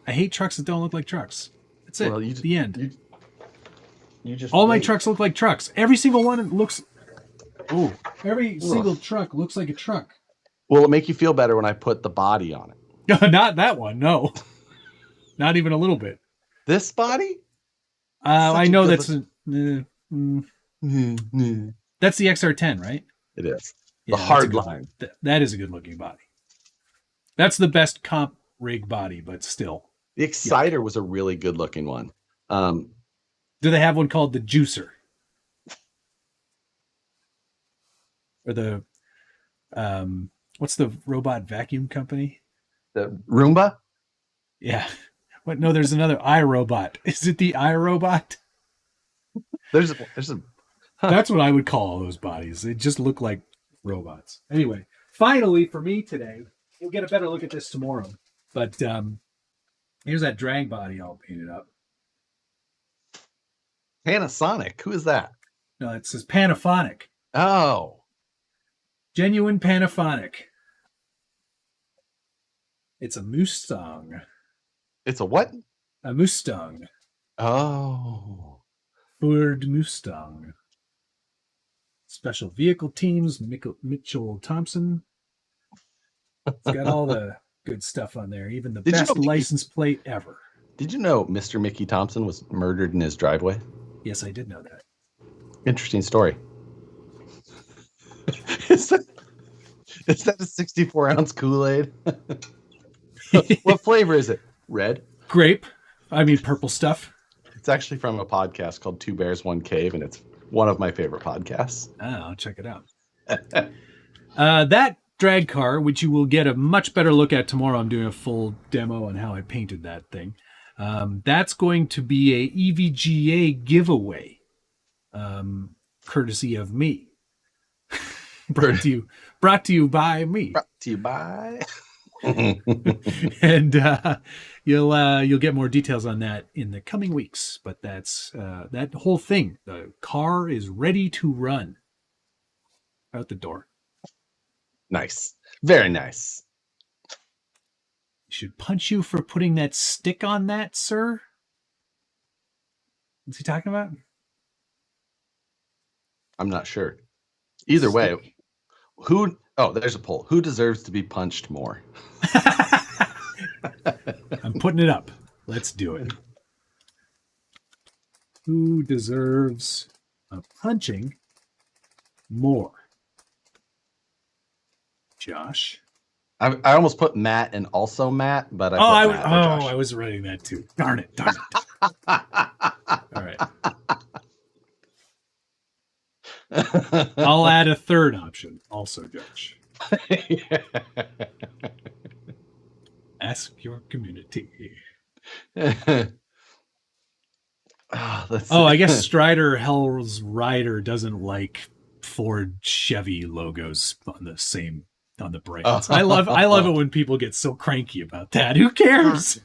I hate trucks that don't look like trucks. That's it. The end. All my trucks look like trucks. Every single one looks. Oh, every single truck looks like a truck. Will it make you feel better when I put the body on it? Not that one. No, not even a little bit. This body? I know that's that's the XR10, right? It is. The Hardline. That is a good looking body. That's the best comp rig body, but still. The Exciter was a really good looking one. Do they have one called the Juicer? Or the what's the robot vacuum company? The Roomba? Yeah. What? No, there's another iRobot. Is it the iRobot? There's a That's what I would call all those bodies. They just look like robots. Anyway, finally for me today, we'll get a better look at this tomorrow. But here's that drag body all painted up. Panasonic. Who is that? No, it says Panaphonic. Oh. Genuine Panaphonic. It's a Mustang. It's a what? A Mustang. Oh. Ford Mustang. Special vehicle teams, Mitchell Thompson. It's got all the good stuff on there, even the best license plate ever. Did you know Mr. Mickey Thompson was murdered in his driveway? Yes, I did know that. Interesting story. Is that a 64-ounce Kool-Aid? What flavor is it? Red? Grape. I mean, purple stuff. It's actually from a podcast called Two Bears, One Cave, and it's one of my favorite podcasts. Oh, I'll check it out. That drag car, which you will get a much better look at tomorrow. I'm doing a full demo on how I painted that thing. That's going to be a EVGA giveaway, courtesy of me. brought to you by me. Brought to you by. And you'll get more details on that in the coming weeks. But that's that whole thing. The car is ready to run out the door. Nice, very nice. Should punch you for putting that stick on that, sir. What's he talking about? I'm not sure. Either way, who? Oh, there's a poll. Who deserves to be punched more? I'm putting it up. Let's do it. Who deserves a punching more? Josh. I almost put Matt and also Matt, but I was writing that too. Darn it. All right. I'll add a third option. Also, Josh. Ask your community. I guess Strider Hell's Rider doesn't like Ford Chevy logos on the brands. I love it when people get so cranky about that. Who cares?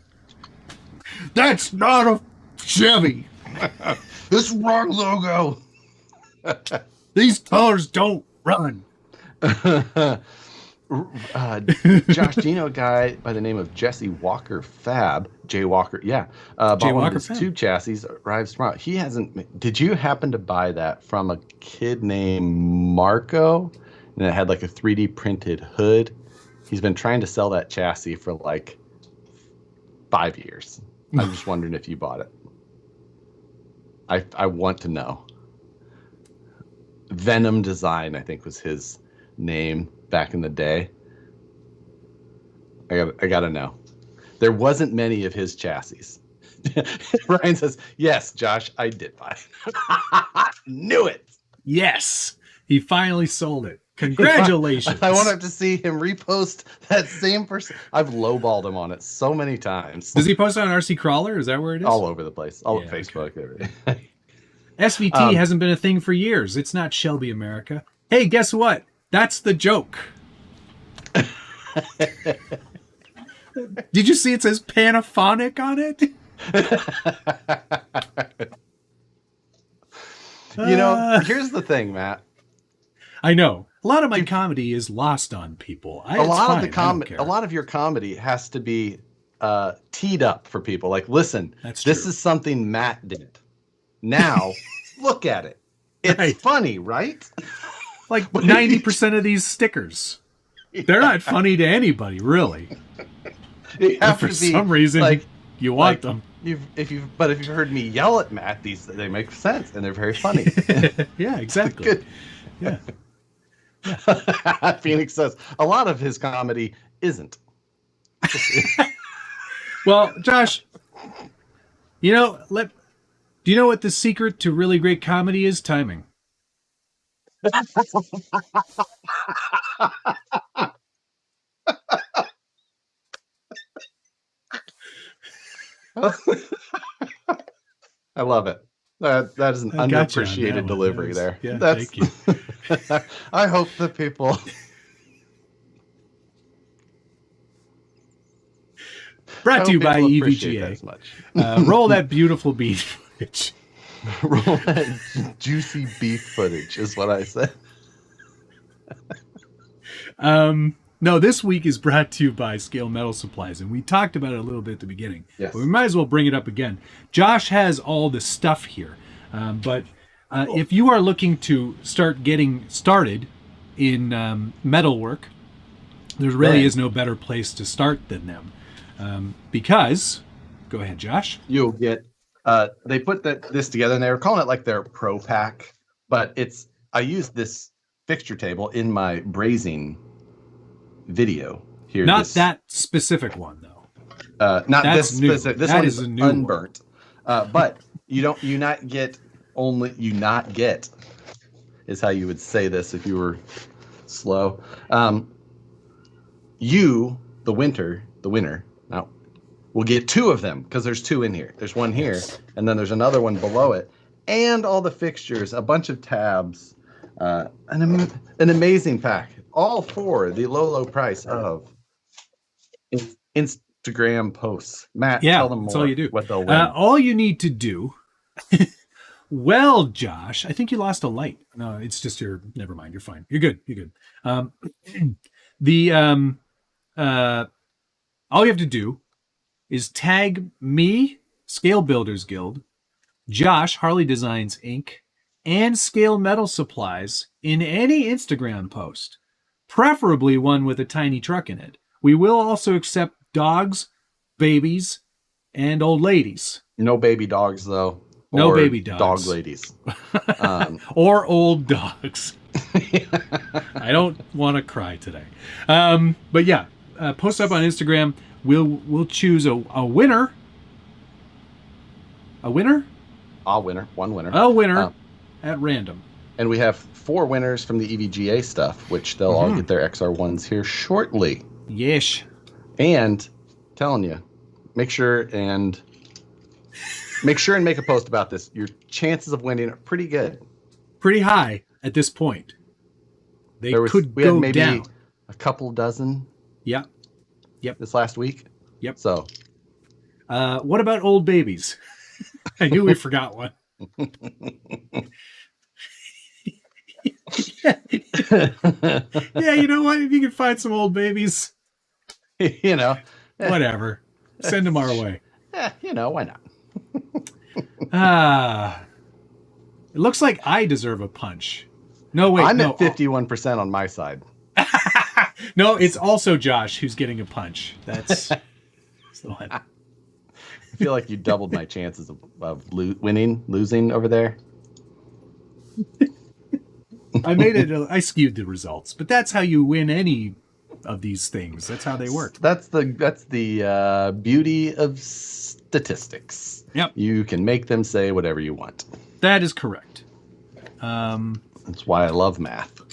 That's not a Chevy. This wrong logo. These colors don't run. Josh, do you know a guy by the name of Jesse Walker Fab? Jay Walker, yeah. Bought one of his tube chassis, arrives tomorrow. He hasn't. Did you happen to buy that from a kid named Marco? And it had like a 3D printed hood. He's been trying to sell that chassis for like 5 years. I'm just wondering if you bought it. I want to know. Venom Design, I think, was his name back in the day. I gotta know. There wasn't many of his chassis. Ryan says, yes, Josh, I did buy it. Knew it. Yes, he finally sold it. Congratulations. I want to see him repost that same person. I've lowballed him on it so many times. Does he post on RC Crawler? Is that where it is? All over the place. All over Facebook. Okay. SVT hasn't been a thing for years. It's not Shelby America. Hey, guess what? That's the joke. Did you see it says Panaphonic on it? Here's the thing, Matt. I know. A lot of my comedy is lost on people. A lot of your comedy has to be teed up for people. Like, listen, this is something Matt did. Now, look at it. It's funny, right? Like 90% of these stickers. They're not funny to anybody, really. For some reason, like, you want them. If you've heard me yell at Matt, they make sense and they're very funny. Yeah, exactly. Good. Yeah. Phoenix says a lot of his comedy isn't. Well, Josh, do you know what the secret to really great comedy is? Timing. I love it. That is an underappreciated delivery there. Yeah, thank you. I hope the people. Brought to you by EVGA. Roll that beautiful beef footage. Roll that juicy beef footage is what I said. No, this week is brought to you by Scale Metal Supplies, and we talked about it a little bit at the beginning. Yes. But we might as well bring it up again. Josh has all the stuff here, but if you are looking to start getting started in metalwork, there really is no better place to start than them. Because, go ahead, Josh. You'll get, they put this together, and they were calling it like their Pro Pack, but I use this fixture table in my brazing video here. Not that specific one though. Not That's this new. specific. This that one is is a new unburnt. But you not get is how you would say this if you were slow. You, the winner, now we'll get two of them because there's two in here. There's one here, and then there's another one below it, and all the fixtures, a bunch of tabs, an amazing pack, all for the low price of Instagram posts. Matt, tell them more. That's all you do. What they'll win. All you need to do. Well, Josh, I think you lost a light. No, it's just never mind. You're fine. You're good. All you have to do is tag me, Scale Builders Guild, Josh, Harley Designs Inc., and Scale Metal Supplies in any Instagram post, preferably one with a tiny truck in it. We will also accept dogs, babies, and old ladies. No baby dogs, though. No baby dogs. Dog ladies. Or old dogs. I don't want to cry today. But yeah, post up on Instagram. We'll choose a winner. A winner? A winner. One winner. A winner at random. And we have 4 winners from the EVGA stuff, which they'll all get their XR1s here shortly. Yes. And telling you, make sure and make a post about this. Your chances of winning are pretty good. Pretty high at this point. We had maybe down. A couple dozen. Yeah. Yep. This last week. Yep. So. What about old babies? I knew we forgot one. Yeah, you know what? If you can find some old babies, whatever. Send them our way. Why not? It looks like I deserve a punch. No, wait. I'm at 51% on my side. No, it's also Josh who's getting a punch. That's the one. I feel like you doubled my chances of losing over there. I skewed the results, but that's how you win any of these things. That's how they work. That's the beauty of statistics. Yep. You can make them say whatever you want. That is correct. That's why I love math.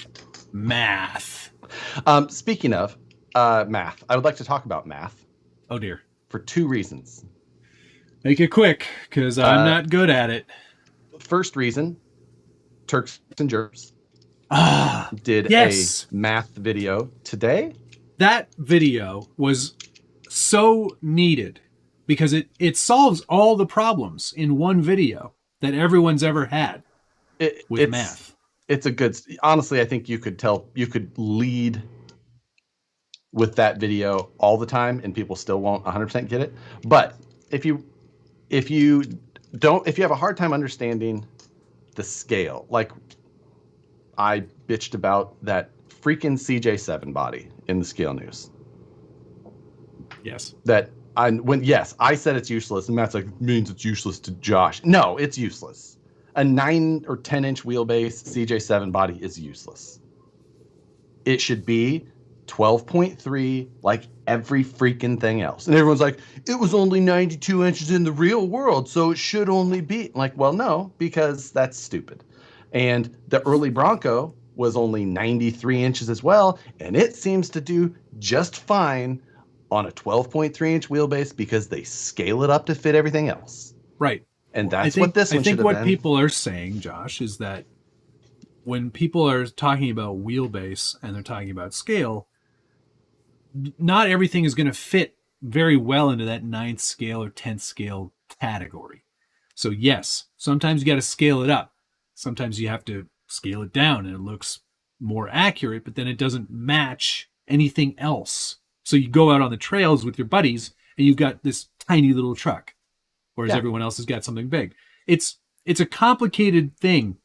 Speaking of math, I would like to talk about math. Oh dear. For 2 reasons. Make it quick, because I'm not good at it. First reason, Turks and Jerks did a math video today. That video was so needed because it solves all the problems in one video that everyone's ever had with math. It's a good, honestly, I think you could lead with that video all the time and people still won't 100% get it. But if you have a hard time understanding the scale, like I bitched about that freaking CJ7 body in the scale news. Yes. I said it's useless, and Matt's like, it means it's useless to Josh. No, it's useless. A 9 or 10 inch wheelbase CJ7 body is useless. It should be 12.3 like every freaking thing else. And everyone's like, it was only 92 inches in the real world, so it should only be like, well, no, because that's stupid. And the early Bronco was only 93 inches as well, and it seems to do just fine on a 12.3 inch wheelbase because they scale it up to fit everything else. Right. And that's what this one should have been. I think what people are saying, Josh, is that when people are talking about wheelbase and they're talking about scale, not everything is going to fit very well into that 9th scale or 10th scale category. So yes, sometimes you got to scale it up. Sometimes you have to scale it down and it looks more accurate, but then it doesn't match anything else. So you go out on the trails with your buddies and you've got this tiny little truck, whereas everyone else has got something big. It's a complicated thing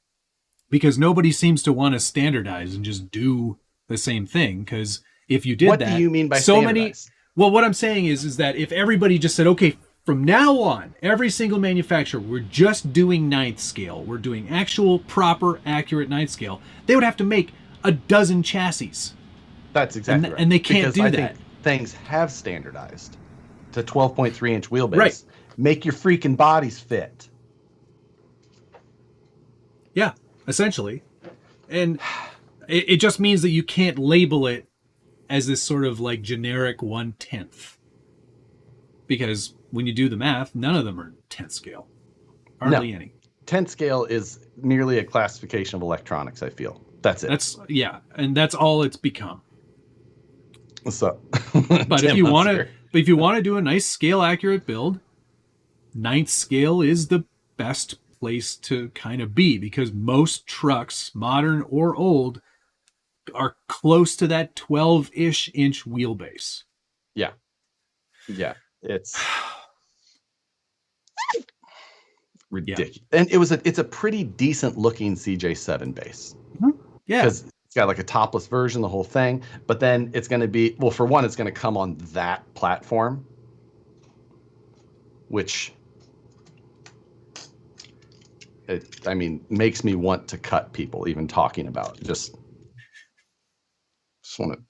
because nobody seems to want to standardize and just do the same thing. Because if you did what do you mean by standardize? Well, what I'm saying is that if everybody just said, okay, from now on, every single manufacturer, we're just doing 9th scale. We're doing actual, proper, accurate 9th scale. They would have to make a dozen chassis That's exactly right. And they can't do that. Think things have standardized to 12.3-inch wheelbase. Right. Make your freaking bodies fit. Yeah, essentially. And it just means that you can't label it as this sort of like generic 1/10. Because when you do the math, none of them are 10th scale. Hardly any. 10th scale is merely a classification of electronics, I feel. That's it. And that's all it's become. So, but if you want to do a nice scale accurate build, 9th scale is the best place to kind of be, because most trucks, modern or old, are close to that 12-ish inch wheelbase. Yeah. It's ridiculous. Yeah. And it's a pretty decent looking CJ7 base. Mm-hmm. Yeah. Because it's got like a topless version, the whole thing. But then it's going to be, well, for one, it's going to come on that platform, which, makes me want to cut people even talking about it. Just want to.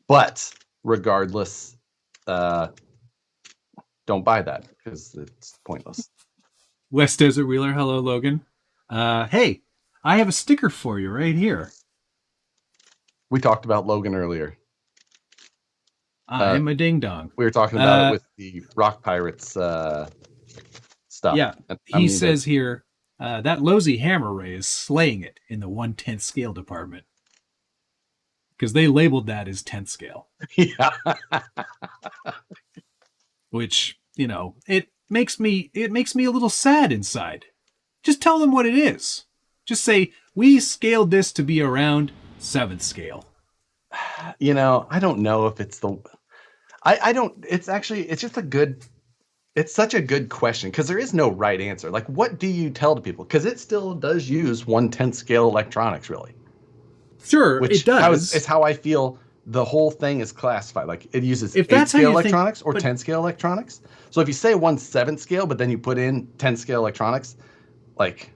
But regardless, don't buy that because it's pointless. West Desert Wheeler, hello, Logan. Hey, I have a sticker for you right here. We talked about Logan earlier. I'm a ding dong. We were talking about it with the Rock Pirates stuff. Yeah, he says here that Losi Hammer Ray is slaying it in the 1/10 scale department, because they labeled that as 10th scale. Yeah. Which, it makes me a little sad inside. Just tell them what it is. Just say, we scaled this to be around 7th scale. I don't know if it's it's such a good question, because there is no right answer. Like, what do you tell to people? Because it still does use 1/10 scale electronics, really. Sure, it does. It's how I feel the whole thing is classified. Like, it uses 8 scale electronics or 10 scale electronics. So if you say 1/7 scale, but then you put in 10 scale electronics, like,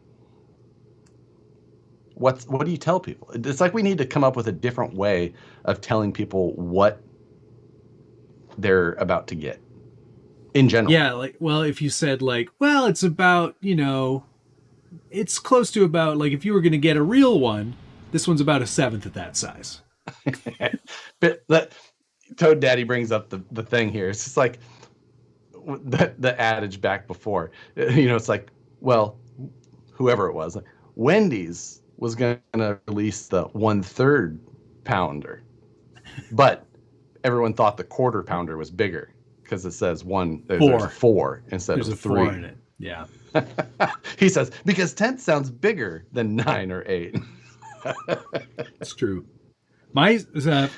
what do you tell people? It's like we need to come up with a different way of telling people what they're about to get in general. Yeah, if you said it's about, it's close to about, like, if you were going to get a real one, this one's about 1/7 at that size. But that Toad Daddy brings up the thing here. It's just like the adage back before. It's like, well, whoever it was, like, Wendy's was going to release the 1/3 pounder, but everyone thought the 1/4 pounder was bigger because it says there's 4 instead of 3. 4 in it. Yeah. He says, because 10th sounds bigger than 9 or 8. It's true. Adam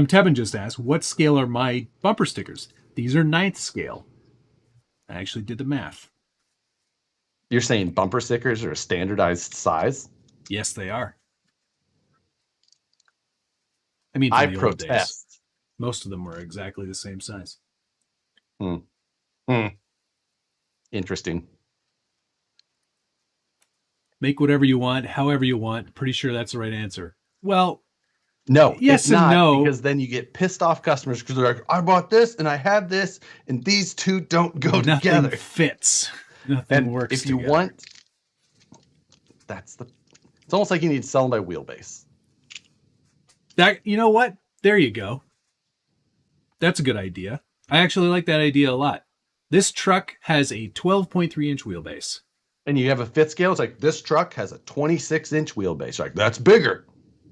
Tebben just asked, what scale are my bumper stickers? These are 9th scale. I actually did the math. You're saying bumper stickers are a standardized size? Yes, they are. I protest. Days, most of them were exactly the same size. Interesting. Make whatever you want, however you want. Pretty sure that's the right answer. Well, no, yes it's and not, no. Because then you get pissed off customers because they're like, I bought this and I have this, and these two don't go together. Nothing fits. Nothing works if you together. Want, it's almost like you need to sell them by wheelbase. You know what? There you go. That's a good idea. I actually like that idea a lot. This truck has a 12.3-inch wheelbase. And you have a 5th scale. It's like, this truck has a 26-inch wheelbase. Like, that's bigger.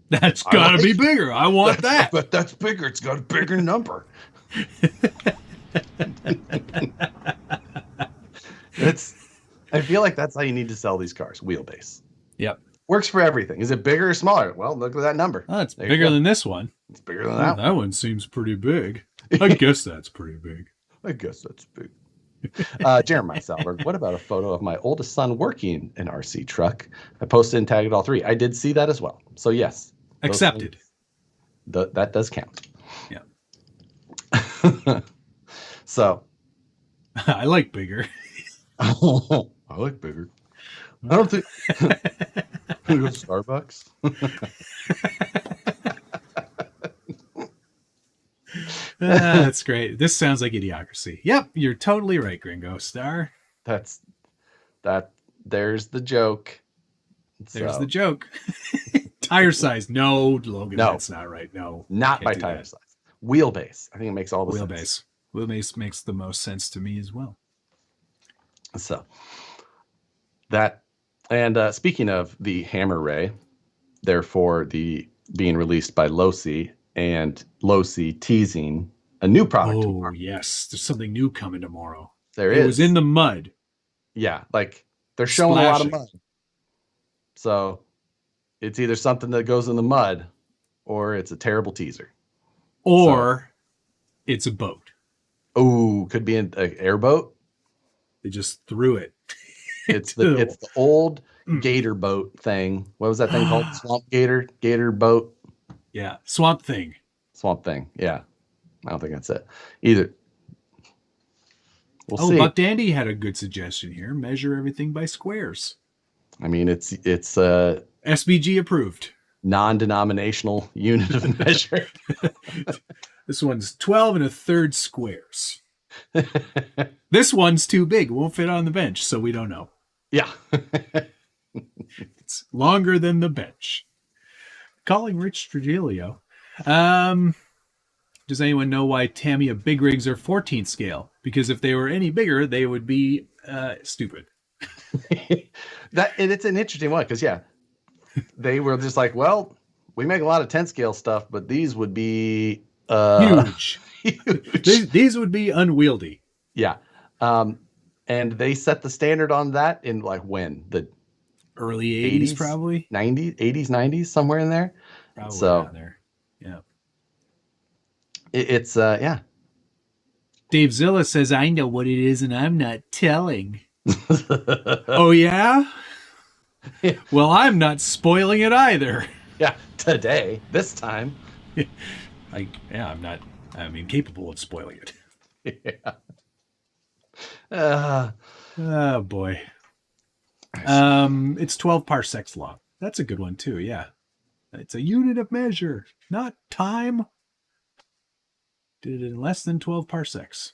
That's got to be bigger. I want that. But that's bigger. It's got a bigger number. I feel like that's how you need to sell these cars. Wheelbase. Yep. Works for everything. Is it bigger or smaller? Well, look at that number. Oh, it's bigger than this one. It's bigger than that. That one seems pretty big. I guess that's pretty big. Jeremiah Salberg, what about a photo of my oldest son working an RC truck? I posted and tagged all 3. I did see that as well. So yes. Accepted. That does count. Yeah. So. I like bigger. I like bigger. I don't think. Go to Starbucks. That's great. This sounds like Idiocracy. Yep, you're totally right, Gringo Star. There's the joke. There's the joke. Tire size. No, Logan, no, that's not right. No. Not by tire size. Wheelbase. I think it makes all the sense. Wheelbase makes the most sense to me as well. So that, and speaking of the Hammer Ray, therefore being released by Losi, and Losi teasing a new product. Oh, yes. There's something new coming tomorrow. It was in the mud. Yeah, like they're showing a lot of mud. So it's either something that goes in the mud or it's a terrible teaser. Or it's a boat. Oh, could be an airboat. They just threw it. It's the old gator boat thing. What was that thing called? Swamp gator? Gator boat? Yeah. Swamp thing. Yeah. I don't think that's it either. We'll see. Buck Dandy had a good suggestion here. Measure everything by squares. I mean, it's SBG approved. Non-denominational unit of measure. This one's 12 1/3 squares. This one's too big. Won't fit on the bench, so we don't know. Yeah. It's longer than the bench. Calling Rich Trujillo. Does anyone know why Tamiya Big Rigs are 14th scale? Because if they were any bigger, they would be stupid. It's an interesting one because, yeah, they were just like, well, we make a lot of 10 scale stuff, but these would be huge. These would be unwieldy. Yeah. And they set the standard on that in like when? The early 80s, probably? 90s, 80s, 90s, somewhere in there. Probably around there. Yeah. It's yeah. Dave Zilla says, I know what it is and I'm not telling. Oh, yeah? Well, I'm not spoiling it either. Yeah, this time. I'm incapable of spoiling it. Yeah. Oh, boy. It's 12 parsecs long. That's a good one, too, yeah. It's a unit of measure, not time. Did it in less than 12 parsecs.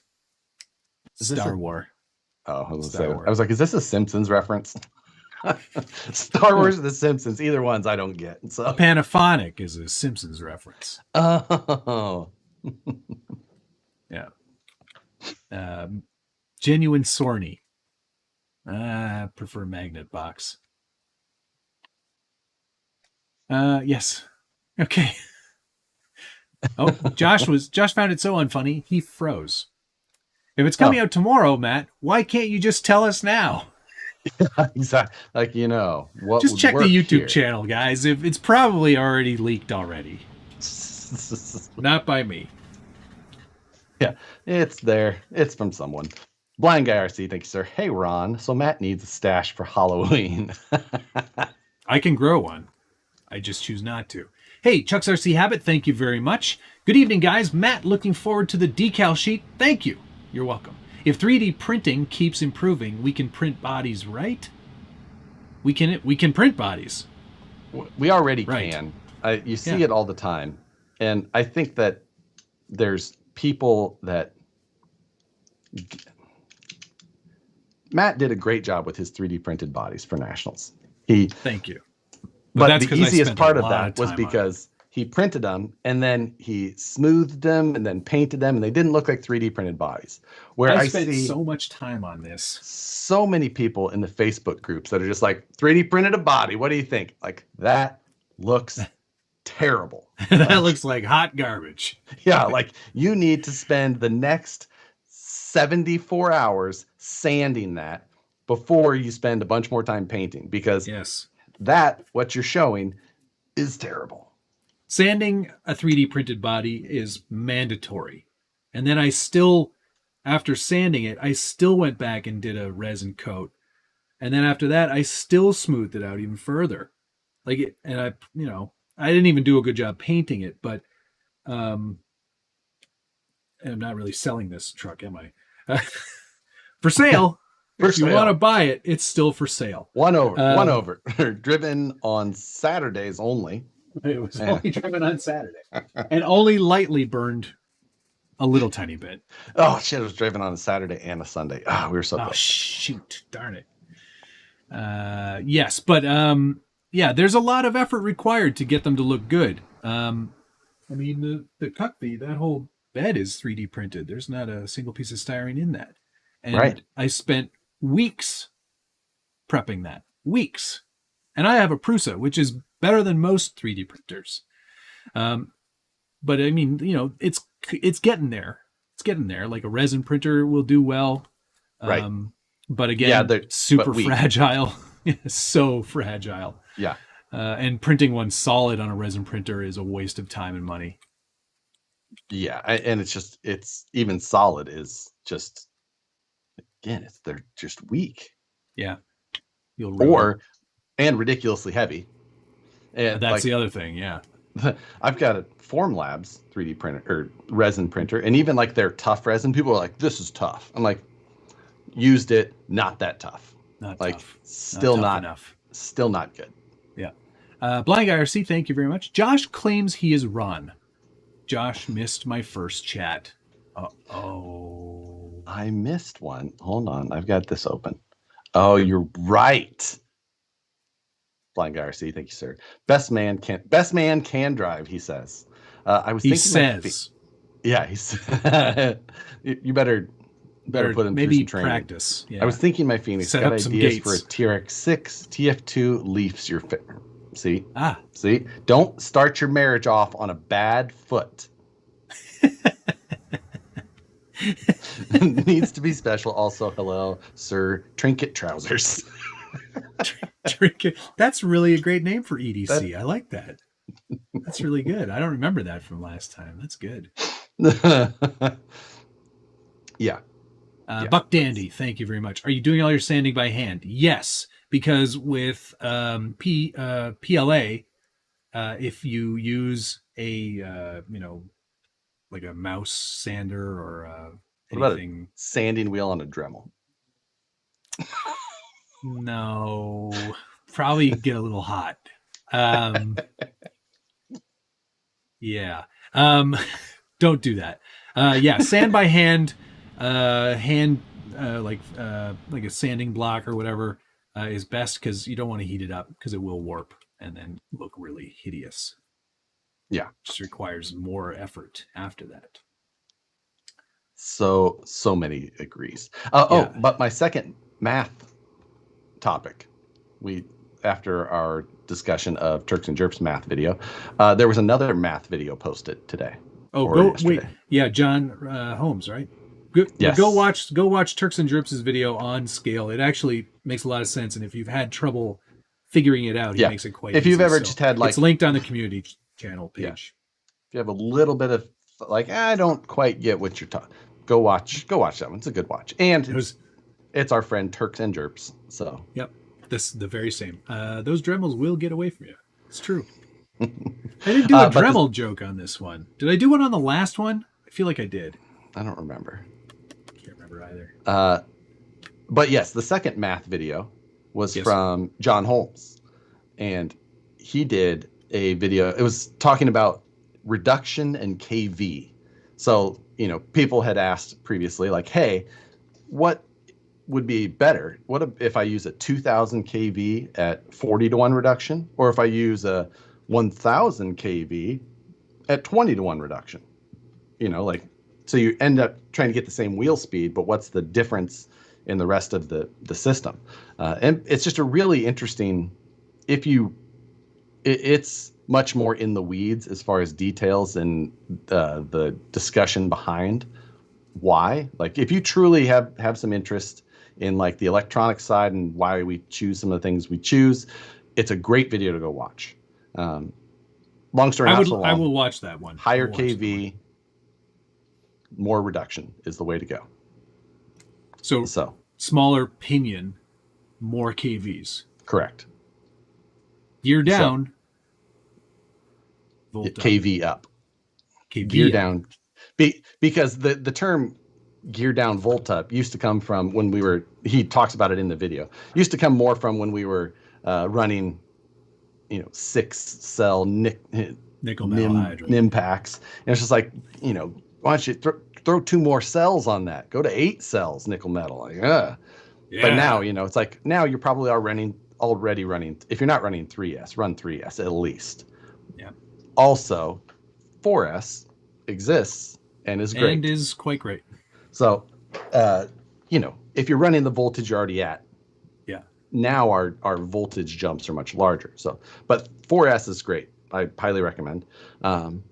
Star Wars. Oh, I was like, is this a Simpsons reference? Star Wars or The Simpsons, either ones I don't get. So a Panaphonic is a Simpsons reference. Oh. Yeah. Genuine Sorny. I prefer magnet box. Yes. Okay. Oh, Josh found it so unfunny, he froze. If it's coming out tomorrow, Matt, why can't you just tell us now? Exactly. Like, what just check the YouTube channel, guys. If it's probably already leaked already. Not by me. Yeah, it's there. It's from someone. Blind Guy RC, thank you, sir. Hey, Ron. So Matt needs a stash for Halloween. I can grow one. I just choose not to. Hey, Chuck's RC Habit, thank you very much. Good evening, guys. Matt, looking forward to the decal sheet. Thank you. You're welcome. If 3D printing keeps improving, we can print bodies, right? We can print bodies. We already can. You see it all the time. And I think that there's people that... Matt did a great job with his 3D printed bodies for Nationals. Thank you. But the easiest part of that was because he printed them and then he smoothed them and then painted them, and they didn't look like 3D printed bodies. Where I spent see so much time on this. So many people in the Facebook groups that are just like, 3D printed a body. What do you think? Like, that looks terrible. That looks like hot garbage. Yeah, like you need to spend the next 74 hours sanding that before you spend a bunch more time painting, because what you're showing is terrible. Sanding a 3D printed body is mandatory. And then after sanding it, I still went back and did a resin coat. And then after that, I still smoothed it out even further. I didn't even do a good job painting it, but I'm not really selling this truck, am I? For sale. If you want to buy it, it's still for sale. One over. Driven on Saturdays only. It was only driven on Saturday. And only lightly burned a little tiny bit. Oh, shit. It was driven on a Saturday and a Sunday. We were so close. Oh, shoot. Darn it. Yes, but there's a lot of effort required to get them to look good. I mean, the cockpit, that whole bed is 3D printed. There's not a single piece of styrene in that. And I spent weeks prepping that. Weeks. And I have a Prusa, which is better than most 3D printers. But I mean, it's getting there. It's getting there. Like a resin printer will do well. Right. But again, they're super fragile. So fragile. Yeah. And printing one solid on a resin printer is a waste of time and money. Yeah. And it's even solid is just, again, they're just weak. Yeah. And ridiculously heavy. And that's the other thing. Yeah. I've got a Formlabs 3D printer or resin printer. And even like their tough resin, people are like, this is tough. I'm like, used it, not that tough. Not like tough. Still not enough. Still not good. Yeah. Blind Guy RC, thank you very much. Josh claims he is Ron. Josh missed my first chat. Uh-oh. I missed one. Hold on. I've got this open. Oh, you're right. Blind Guy RC, thank you, sir. Best man can drive, he says. He says. Yeah, he's you better put him maybe through some training. Practice. Yeah. I was thinking my Phoenix got ideas for a TRX6 TF2 Leafs your fit. See? See? Don't start your marriage off on a bad foot. Needs to be special. Also, hello, sir. Trinket trousers. Trinket. That's really a great name for EDC. I like that. That's really good. I don't remember that from last time. That's good. Yeah. Buck Dandy, thank you very much. Are you doing all your sanding by hand? Yes, because with PLA, if you use a like a mouse sander or what anything, about a sanding wheel on a Dremel? No, probably get a little hot. Yeah. Don't do that. Yeah, sand by hand. Like a sanding block or whatever is best because you don't want to heat it up because it will warp and then look really hideous. Yeah, just requires more effort after that. So many agrees. But my second math topic, after our discussion of Turks and Jerps math video, there was another math video posted today. Yeah, John Holmes, right? Yes. Go watch Turks and Jerps' video on scale. It actually makes a lot of sense, and if you've had trouble figuring it out, he makes it quite easy. If you've ever just had it's linked on the community channel page. Yeah. If you have a little bit of like, I don't quite get what you're talking, go watch that one. It's a good watch, and it's our friend Turks and Jerps. So yep, the very same. Those Dremels will get away from you. It's true. I didn't do a Dremel joke on this one. Did I do one on the last one? I feel like I did. I don't remember. Can't remember either. But yes, the second math video was from John Holmes, and he did a video. It was talking about reduction and kV. So, people had asked previously, like, hey, what would be better? What if I use a 2000 kV at 40-to-1 reduction, or if I use a 1000 kV at 20-to-1 reduction? So you end up trying to get the same wheel speed, but what's the difference in the rest of the system? And it's just a really interesting, it's much more in the weeds as far as details and the discussion behind why. Like, if you truly have some interest in like the electronic side and why we choose some of the things we choose, it's a great video to go watch. Long story not so long. I will watch that one. Higher kV, more reduction is the way to go. So smaller pinion, more kVs. Correct. Gear down. KV up. KV gear up. down. Because the term gear down volt up used to come from when we were, he talks about it in the video, used to come more from when we were running, 6-cell nickel metal hydride. NIM packs. And it's just like, why don't you throw 2 more cells on that? Go to 8 cells nickel metal. Like, yeah. But now, it's like now you're probably already running. If you're not running 3S, run 3S at least. Yeah. Also, 4S exists and is great. And is quite great. So, if you're running the voltage you're already at, now our voltage jumps are much larger. So, but 4S is great. I highly recommend. And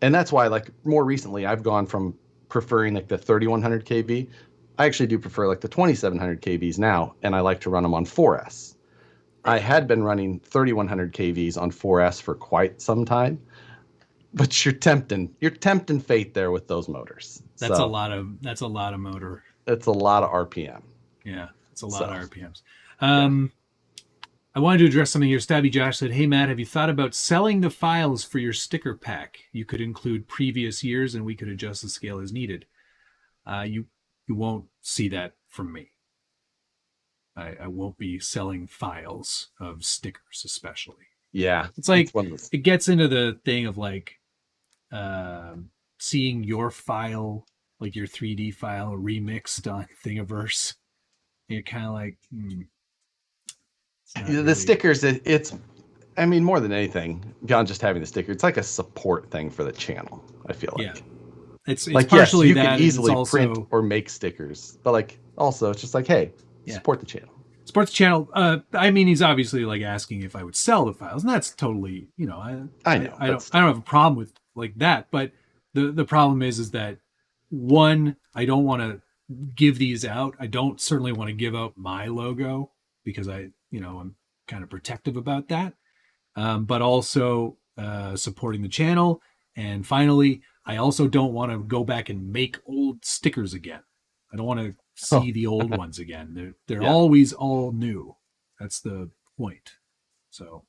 that's why, like, more recently, I've gone from preferring like the 3100 kV. I actually do prefer like the 2700 kVs now, and I like to run them on 4S. I had been running 3100 kVs on 4S for quite some time, but you're tempting fate there with those motors. That's a lot of motor. It's a lot of RPM. Yeah, it's a lot of RPMs. I wanted to address something here. Stabby Josh said, "Hey Matt, have you thought about selling the files for your sticker pack? You could include previous years, and we could adjust the scale as needed." You won't see that from me. I won't be selling files of stickers, especially. Yeah, it's like it gets into the thing of like seeing your file, like your 3D file, remixed on Thingiverse. You're kind of like, the stickers. It's, I mean, more than anything, beyond just having the sticker, it's like a support thing for the channel. I feel like. Yeah. It's like, partially yes, you that. can easily also print or make stickers, but like also it's just like, hey, support the channel. Support the channel. I mean, he's obviously like asking if I would sell the files, and that's totally, I know. I don't have a problem with like that, but the problem is that one, I don't want to give these out. I don't certainly want to give out my logo because I'm kind of protective about that. But also supporting the channel, and finally, I also don't want to go back and make old stickers again. I don't want to see the old ones again. They're always all new. That's the point. So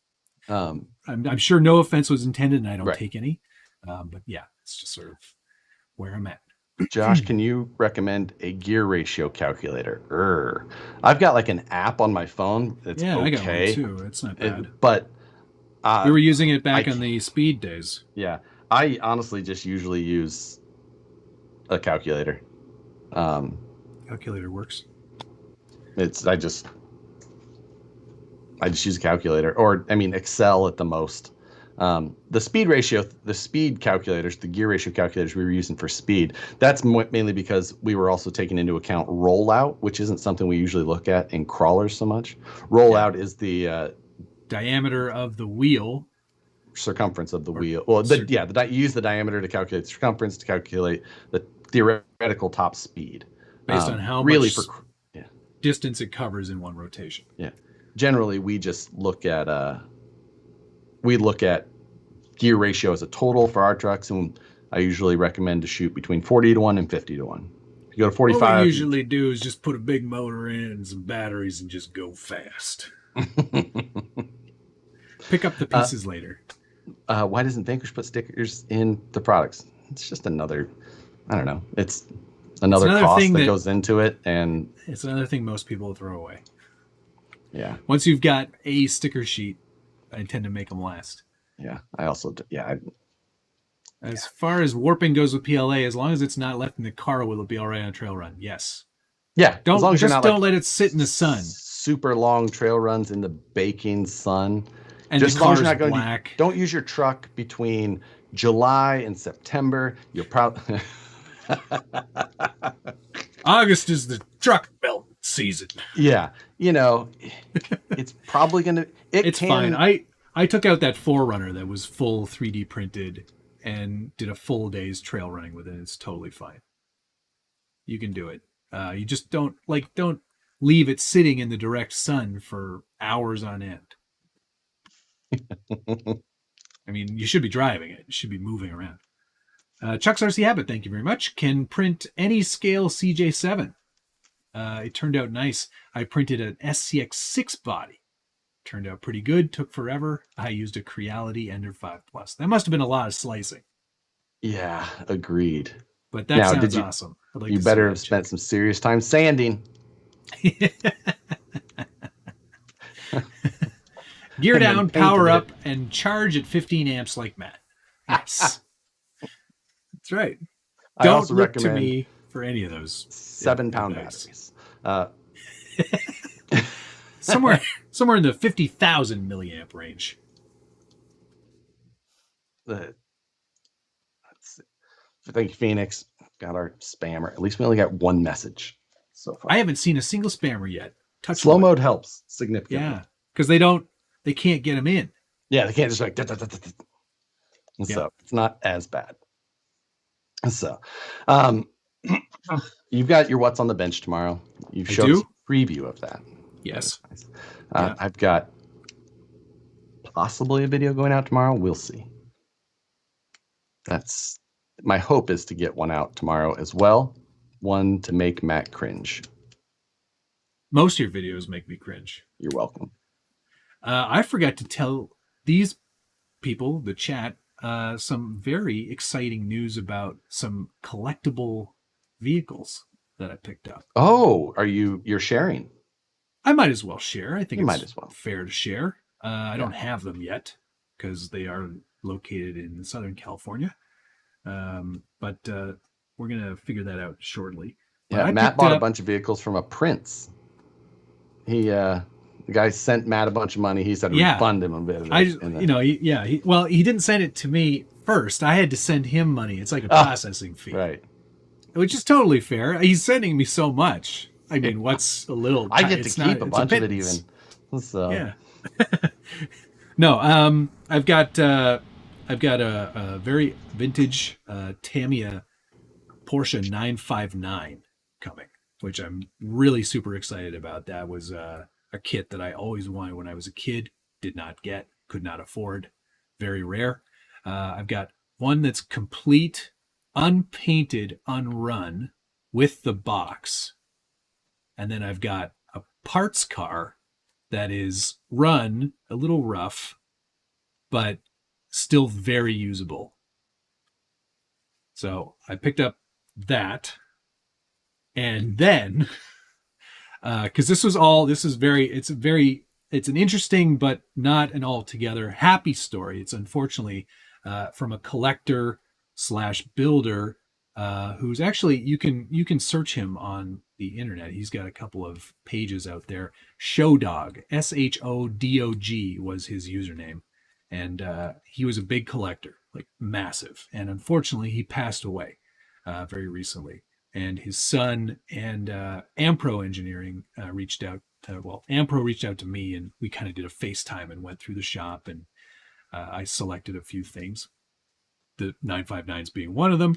I'm sure no offense was intended, and I don't take any. But yeah, it's just sort of where I'm at. Josh, can you recommend a gear ratio calculator? I've got like an app on my phone. It's okay. I got one too. It's not bad. But we were using it back in the speed days. Yeah. I honestly just usually use a calculator. Calculator works. I just use a calculator, or I mean Excel at the most. The speed ratio, the speed calculators, the gear ratio calculators we were using for speed, that's mainly because we were also taking into account rollout, which isn't something we usually look at in crawlers so much. Rollout is the diameter of the wheel. Circumference of the wheel. Well, you use the diameter to calculate circumference, to calculate the theoretical top speed. Based on how much distance it covers in one rotation. Yeah. Generally, we just look at gear ratio as a total for our trucks, and I usually recommend to shoot between 40-1 and 50-1. If you go to 45, what we usually do is just put a big motor in and some batteries and just go fast. Pick up the pieces later. Why doesn't Vanquish put stickers in the products? It's just another, I don't know. It's another cost that goes into it, and it's another thing most people throw away. Yeah. Once you've got a sticker sheet, I tend to make them last. Yeah, I also do. Yeah. As far as warping goes with PLA, as long as it's not left in the car, will it be all right on a trail run? Yes. Yeah. Don't let it sit in the sun. Super long trail runs in the baking sun. And just as long as you're not going black. Don't use your truck between July and September. You're probably August is the truck belt season. Yeah, it's probably gonna. It's fine. I took out that 4Runner that was full 3D printed and did a full day's trail running with it. It's totally fine. You can do it. You just don't leave it sitting in the direct sun for hours on end. I mean, you should be driving it. You should be moving around. Chuck's RC Habit, thank you very much. Can print any scale CJ7. It turned out nice. I printed an SCX6 body. Turned out pretty good. Took forever. I used a Creality Ender 5 Plus. That must have been a lot of slicing. Yeah, agreed. But that sounds awesome. I'd like you better have spent some serious time sanding. Gear down, power up, and charge at 15 amps like Matt. Yes. That's right. Don't look to me for any of those 7-pound batteries. somewhere in the 50,000 milliamp range. Let's see. Thank you, Phoenix. Got our spammer. At least we only got one message so far. I haven't seen a single spammer yet. Slow mode helps significantly. Yeah, because they can't get them in. Yeah, they can't just like. So it's not as bad. So, you've got your what's on the bench tomorrow. You've showed us a preview of that. Yes. Nice. I've got possibly a video going out tomorrow. We'll see. That's my hope, is to get one out tomorrow as well. One to make Matt cringe. Most of your videos make me cringe. You're welcome. I forgot to tell these people, the chat, some very exciting news about some collectible vehicles that I picked up. Oh, you're sharing? I might as well share. I think you it's might as well. Fair to share. I don't have them yet because they are located in Southern California. But we're going to figure that out shortly. Yeah, Matt bought a bunch of vehicles from a prince. The guy sent Matt a bunch of money. He said refund him a bit of it. He didn't send it to me first. I had to send him money. It's like a processing fee. Right. Which is totally fair. He's sending me so much. I mean, what's a little... I get to keep a bunch of it even. So. Yeah. No, I've got a very vintage Tamiya Porsche 959 coming, which I'm really super excited about. That was a kit that I always wanted when I was a kid, did not get, could not afford, very rare. I've got one that's complete, unpainted, unrun with the box. And then I've got a parts car that is run, a little rough, but still very usable. So I picked up that. And then, because it's an interesting but not an altogether happy story. It's unfortunately from a collector / builder who's actually, you can search him on the internet. He's got a couple of pages out there. Showdog, SHODOG was his username. And he was a big collector, like massive. And unfortunately, he passed away very recently. And his son and Ampro Engineering reached out. Ampro reached out to me, and we kind of did a FaceTime and went through the shop. And I selected a few things, the 959s being one of them,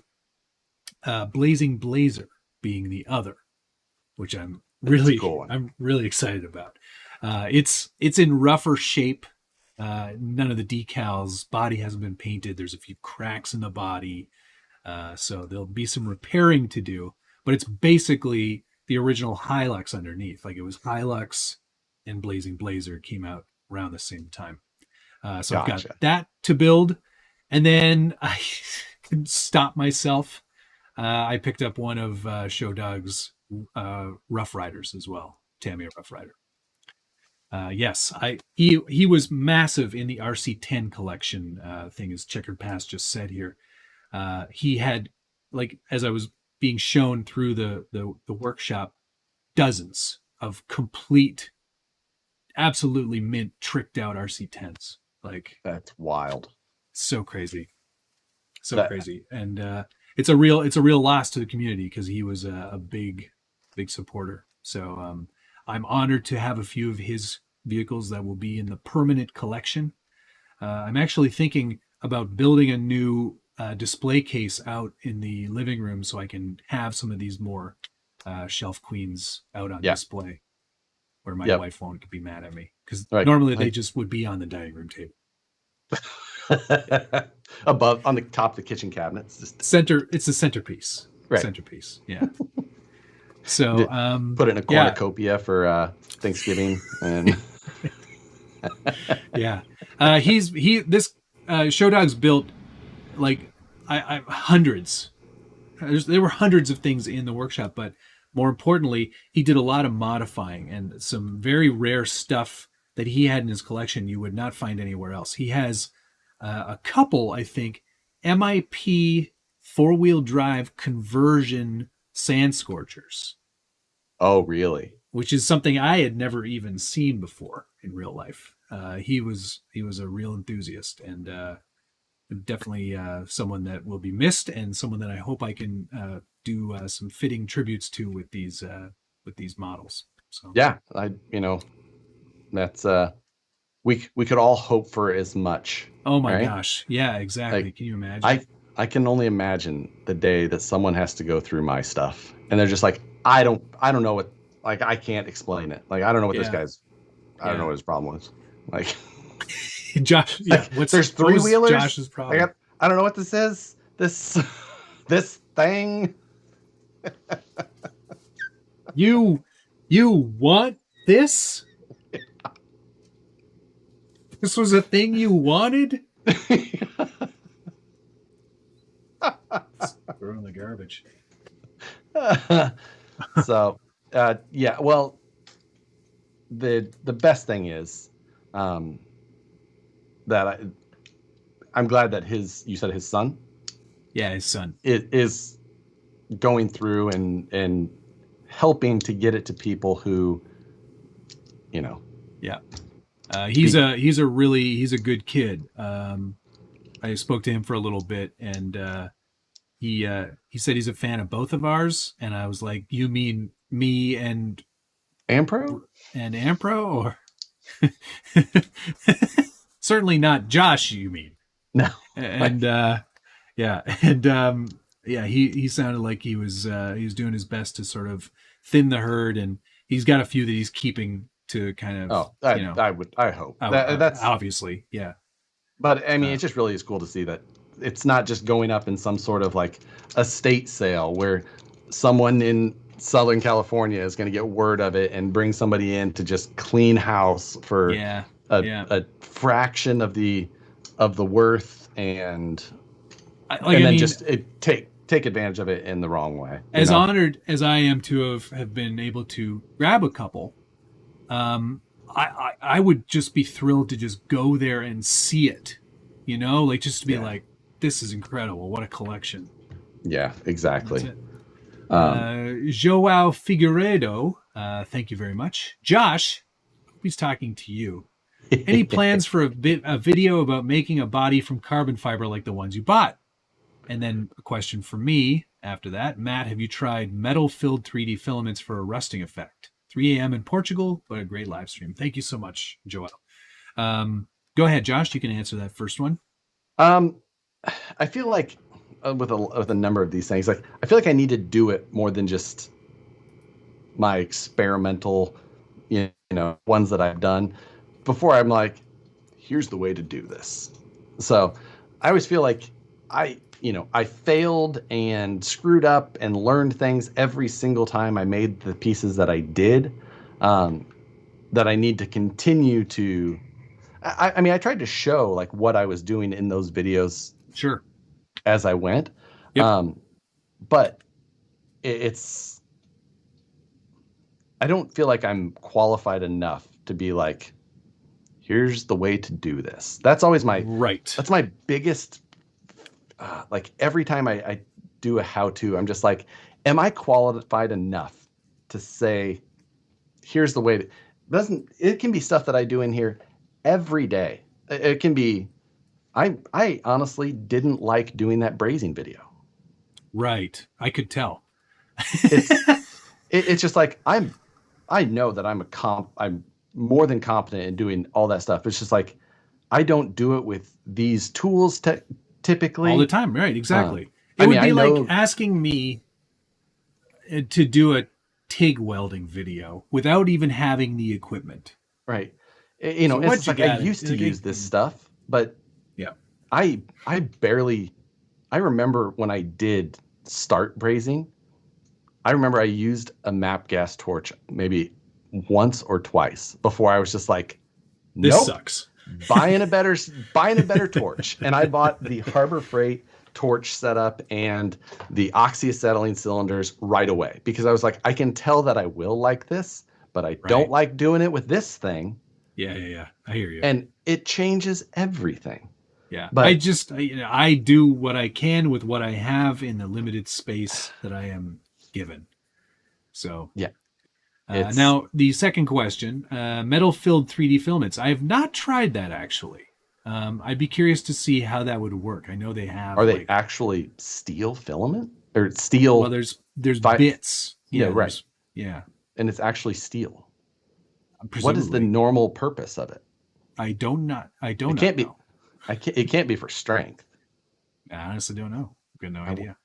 Blazing Blazer being the other, which I'm really excited about. It's in rougher shape. None of the decals, body hasn't been painted. There's a few cracks in the body. So there'll be some repairing to do, but it's basically the original Hilux underneath. Like it was Hilux and Blazing Blazer came out around the same time. So I've got that to build. And then I couldn't stop myself. I picked up one of Showdog's Rough Riders as well, Tamiya Rough Rider. Yes, he was massive in the RC10 collection thing, as Checkered Past just said here. He had, like, as I was being shown through the workshop, dozens of complete, absolutely mint, tricked out RC10s. Like, that's wild. So crazy. Crazy. And it's a real loss to the community because he was a big supporter. So I'm honored to have a few of his vehicles that will be in the permanent collection. I'm actually thinking about building a new display case out in the living room so I can have some of these more shelf queens out on display where my wife won't be mad at me because normally they just would be on the dining room table. Above, on the top of the kitchen cabinets. It's the centerpiece. Right. Centerpiece. Yeah. So put it in a cornucopia for Thanksgiving and yeah. This Showdog's built like I hundreds there were hundreds of things in the workshop, but more importantly, he did a lot of modifying and some very rare stuff that he had in his collection you would not find anywhere else. He has a couple, I think, MIP 4-wheel drive conversion sand scorchers. Oh, really? Which is something I had never even seen before in real life. He was a real enthusiast, and definitely someone that will be missed, and someone that I hope I can do some fitting tributes to with these models. So yeah, that's we could all hope for as much. Oh my right? gosh, yeah, exactly. Like, can you imagine? I can only imagine the day that someone has to go through my stuff, and they're just like, I don't know what, like, I can't explain it. Like, I don't know what this guy's, I don't know what his problem was. Like, Josh, yeah, like, there's three-wheelers. Josh's problem. I don't know what this is. This thing. You want this? This was a thing you wanted? Throw in the garbage. So, yeah, well, the best thing is that I'm glad that you said his son? Yeah, his son. Is going through and helping to get it to people who, Yeah. He's a good kid. I spoke to him for a little bit, and he said he's a fan of both of ours, and I was like, "You mean me and Ampro or certainly not Josh? You mean no?" And he sounded like he was doing his best to sort of thin the herd, and he's got a few that he's keeping to kind of. I hope that's obviously, yeah. But I mean, it just really is cool to see that it's not just going up in some sort of like estate sale where someone in Southern California is going to get word of it and bring somebody in to just clean house for a fraction of the worth, and just take advantage of it in the wrong way. As honored as I am to have been able to grab a couple, I would just be thrilled to just go there and see it, like just to be like, this is incredible. What a collection. Yeah, exactly. Joao Figueiredo, thank you very much. Josh, he's talking to you. Any plans for a video about making a body from carbon fiber like the ones you bought? And then a question for me after that. Matt, have you tried metal-filled 3D filaments for a rusting effect? 3 a.m. in Portugal, but a great live stream. Thank you so much, Joel. Go ahead, Josh. You can answer that first one. I feel like with a number of these things, like I feel like I need to do it more than just my experimental, ones that I've done before. I'm like, here's the way to do this. So I always feel like I failed and screwed up and learned things every single time I made the pieces that I did, that I need to continue to. I mean, I tried to show like what I was doing in those videos. Sure. As I went. Yep. But I don't feel like I'm qualified enough to be like, here's the way to do this. That's always that's my biggest, like every time I do a how-to, I'm just like, am I qualified enough to say, here's the way it can be stuff that I do in here every day. It can be, I honestly didn't like doing that brazing video. Right. I could tell. It's just like, I know that I'm more than competent in doing all that stuff. It's just like, I don't do it with these tools typically. All the time. Right. Exactly. It would be like asking me to do a TIG welding video without even having the equipment. Right. It's like I used to use this stuff, but yeah, I remember when I did start brazing, I remember I used a Mapp gas torch maybe once or twice before I was just like, nope, this sucks. buying a better torch. And I bought the Harbor Freight torch setup and the oxyacetylene cylinders right away, because I was like, I can tell that I will like this, but I don't like doing it with this thing. Yeah. I hear you. And it changes everything. Yeah. But I do what I can with what I have in the limited space that I am given. So yeah. Now the second question, metal filled 3D filaments. I have not tried that actually. I'd be curious to see how that would work. I know they have. Are they actually steel filament or steel? Well, there's bits. Yeah, right. Yeah. And it's actually steel. Presumably. What is the normal purpose of it? I don't know. It can't be for strength. I honestly don't know. I've got no idea.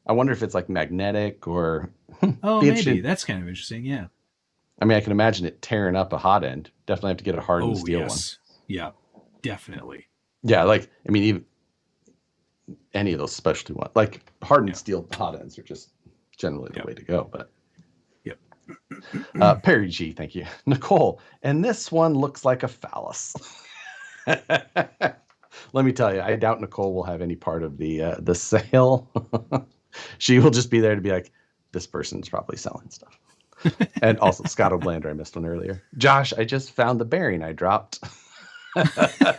I wonder if it's like magnetic or. Oh, maybe. That's kind of interesting. Yeah. I mean, I can imagine it tearing up a hot end. Definitely have to get a hardened steel one. Yeah, definitely. Yeah, like, I mean, even any of those specialty ones, like hardened steel hot ends are just generally the way to go. But Perry G, thank you. Nicole, and this one looks like a phallus. Let me tell you, I doubt Nicole will have any part of the sale. She will just be there to be like, this person's probably selling stuff. And also Scott O'Blander, I missed one earlier. Josh, I just found the bearing I dropped. That's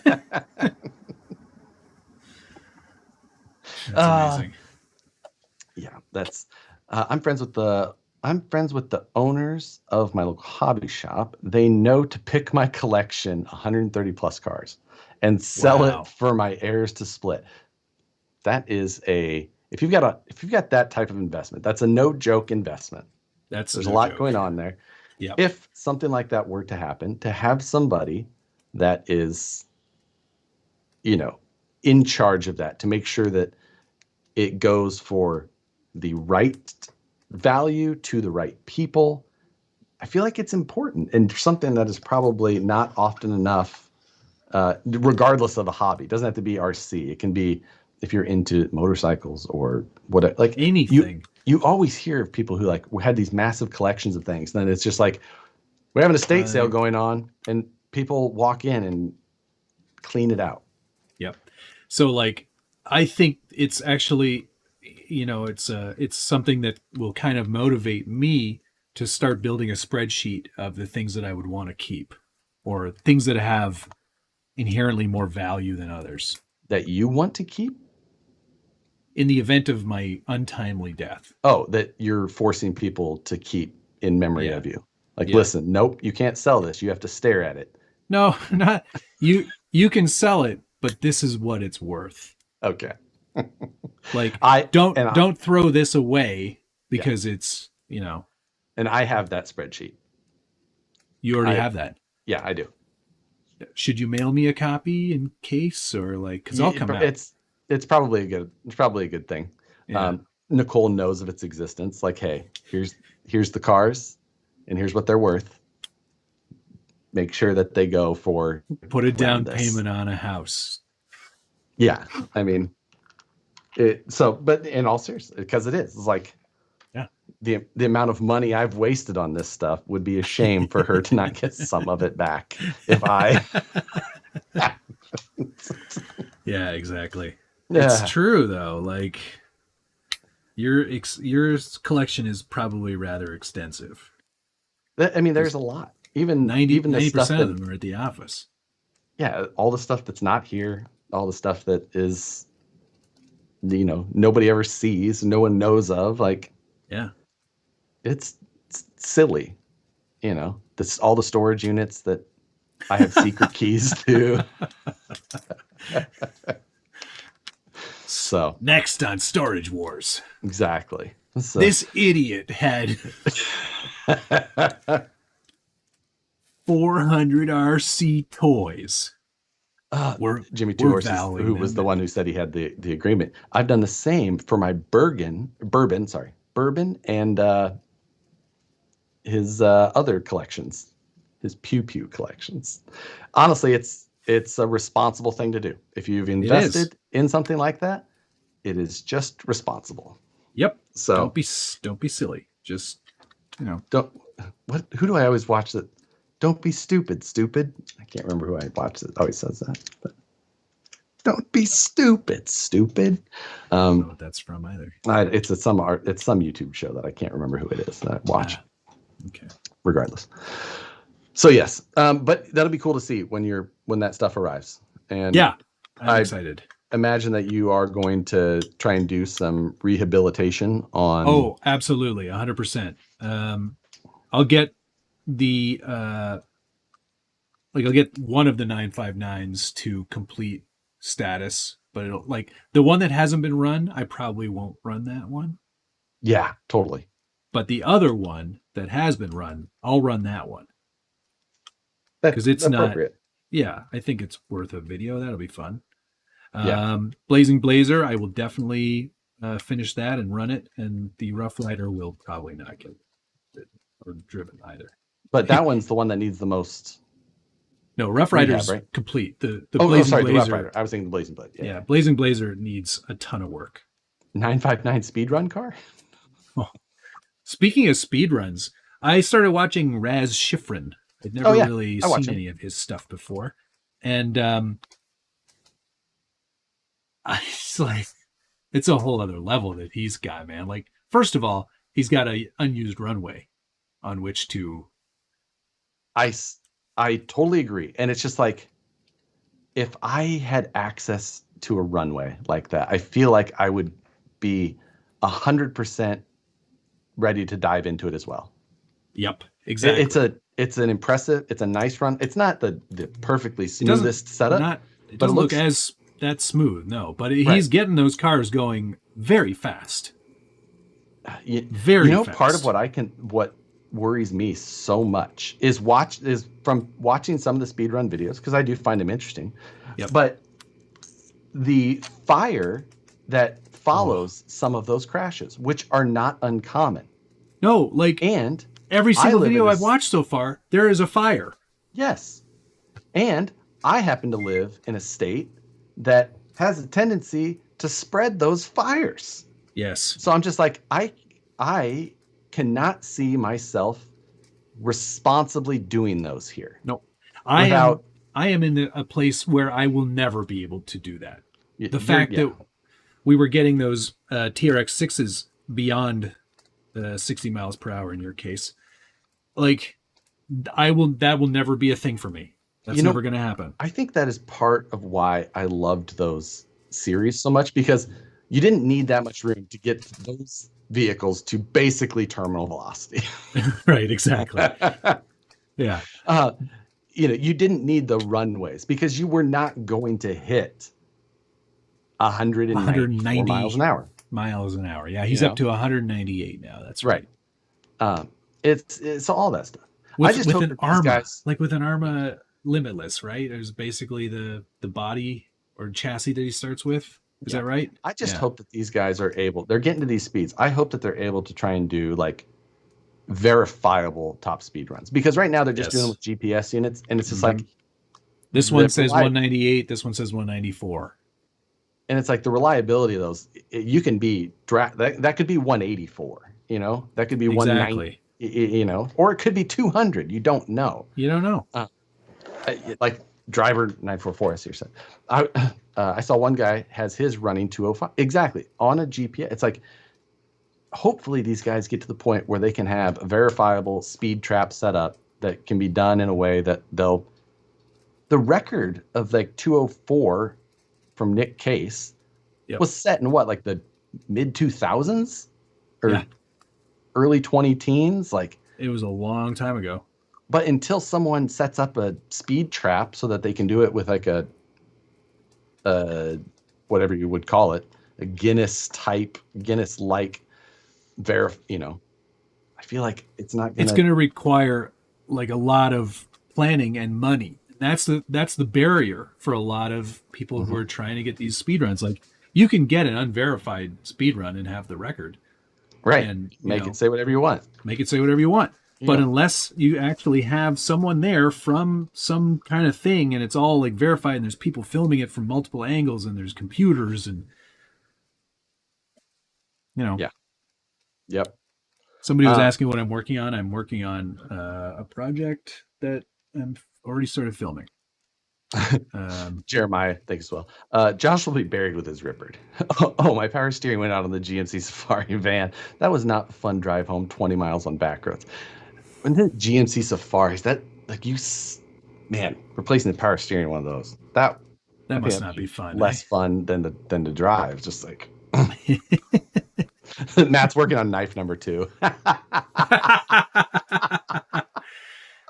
amazing. Yeah, that's I'm friends with the owners of my local hobby shop. They know to pick my collection 130 plus cars and sell it for my heirs to split. That is if you've got that type of investment, that's a no joke investment. There's a lot going on there. Yeah. If something like that were to happen, to have somebody that is, in charge of that, to make sure that it goes for the right value to the right people, I feel like it's important and something that is probably not often enough, regardless of a hobby. It doesn't have to be RC. It can be if you're into motorcycles or whatever, like anything. You always hear of people who had these massive collections of things. And then it's just like, we're having a estate sale going on and people walk in and clean it out. Yep. So I think it's actually, it's something that will kind of motivate me to start building a spreadsheet of the things that I would want to keep or things that have inherently more value than others. That you want to keep? In the event of my untimely death. Oh, that you're forcing people to keep in memory of you. Listen, nope, you can't sell this. You have to stare at it. No, not you. You can sell it, but this is what it's worth. Okay. Don't throw this away because it's, And I have that spreadsheet. You already have that? Yeah, I do. Should you mail me a copy in case because I'll come out. It's probably a good thing. Yeah. Nicole knows of its existence. Like, hey, here's the cars and here's what they're worth. Make sure that they go for put a down payment on a house. Yeah. I mean, but in all seriousness, because it's like, the amount of money I've wasted on this stuff would be a shame for her to not get some of it back if I. Yeah, exactly. Yeah. It's true though. Your collection is probably rather extensive. I mean, there's a lot. Even 90% of them are at the office. Yeah, all the stuff that's not here, all the stuff that is, nobody ever sees, no one knows of. It's silly, This all the storage units that I have secret keys to. So next on Storage Wars. Exactly. So. This idiot had 400 RC toys. Jimmy Two Horses, who was the one who said he had the agreement. I've done the same for my bourbon, and his other collections, his Pew Pew collections. Honestly, it's a responsible thing to do. If you've invested in something like that, it is just responsible. Yep. So don't be silly. Just don't. Who do I always watch that? Don't be stupid. I can't remember who I watched that always says that. But Don't be stupid. I don't know what that's from either. It's some YouTube show that I can't remember who it is that I watch. Okay. Regardless. So yes, but that'll be cool to see when that stuff arrives. And yeah, I'm excited. Imagine that you are going to try and do some rehabilitation on. Oh, absolutely, 100%. I'll get the I'll get one of the 959s to complete status, but it'll the one that hasn't been run, I probably won't run that one. Yeah, totally. But the other one that has been run, I'll run that one. Because it's appropriate. Yeah, I think it's worth a video. That'll be fun. Yeah. Blazing Blazer, I will definitely finish that and run it, and the Rough Rider will probably not get or driven either. But that one's the one that needs the most. No, Rough Rider's right? complete. The Blazing Blazer. The Rough Rider. I was thinking the Blazing Blazer. Yeah, Blazing Blazer needs a ton of work. 959 speedrun car? Oh. Speaking of speedruns, I started watching Raz Schifrin. I'd never really seen any of his stuff before. And it's a whole other level that he's got, man. Like, first of all, he's got an unused runway on which to. I totally agree. And it's just like, if I had access to a runway like that, I feel like I would be 100% ready to dive into it as well. Yep, exactly. It's an impressive, it's a nice run. It's not the perfectly smoothest setup. It doesn't look as that smooth, no. But he's getting those cars going very fast. Very fast. Part of what worries me so much is from watching some of the speedrun videos, because I do find them interesting. Yep. But the fire that follows some of those crashes, which are not uncommon. No, and every single video I've watched so far, there is a fire. Yes. And I happen to live in a state that has a tendency to spread those fires. Yes. So I'm just like, I cannot see myself responsibly doing those here. No. I am in a place where I will never be able to do that. The fact that we were getting those TRX6s beyond 60 miles per hour in your case, that will never be a thing for me. That's never going to happen. I think that is part of why I loved those series so much, because you didn't need that much room to get those vehicles to basically terminal velocity. Right, exactly. Yeah. You didn't need the runways because you were not going to hit 190 miles an hour. Yeah, he's up to 198 now. That's right. It's all that stuff. With an Arma, with an Arma Limitless, right? There's basically the body or chassis that he starts with. Is that right? I just hope that these guys they're getting to these speeds. I hope that they're able to try and do verifiable top speed runs, because right now they're just doing it with GPS units, and it's just this one says 198, this one says 194. And it's like the reliability of those, you can be that could be 184, that could be 190, or it could be 200. You don't know. Like driver 944, I see what you're saying. I saw one guy has his running 205 exactly on a GPS. It's like, hopefully these guys get to the point where they can have a verifiable speed trap setup that can be done in a way that the record of 204 from Nick Case was set in the mid 2000s or early 20 teens. It was a long time ago. But until someone sets up a speed trap so that they can do it with a whatever you would call it, a Guinness-like I feel like it's not gonna... It's going to require a lot of planning and money. That's the barrier for a lot of people who are trying to get these speed runs. You can get an unverified speed run and have the record. Right. And make it say whatever you want. But unless you actually have someone there from some kind of thing, and it's all verified, and there's people filming it from multiple angles, and there's computers, and Yeah. Yep. Somebody was asking what I'm working on. I'm working on a project that I'm already started filming. Jeremiah, thanks as well. Josh will be buried with his ripper. Oh, my power steering went out on the GMC Safari van. That was not a fun drive home 20 miles on back roads. When the GMC Safaris, that like man, replacing the power steering in one of those, that must not be fun. Less fun than the drive. Just like Matt's working on knife number 2.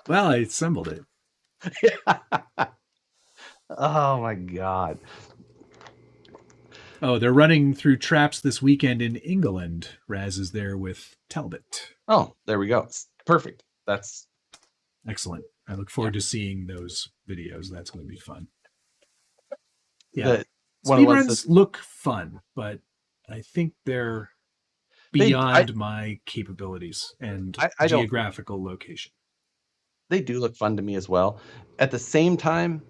Well, I assembled it. Oh my God. Oh, they're running through traps this weekend in England. Raz is there with Talbot. Oh, there we go. Perfect. That's excellent. I look forward to seeing those videos. That's going to be fun. Yeah. Speedruns look fun, but I think they're beyond my capabilities and geographical location. They do look fun to me as well. At the same time,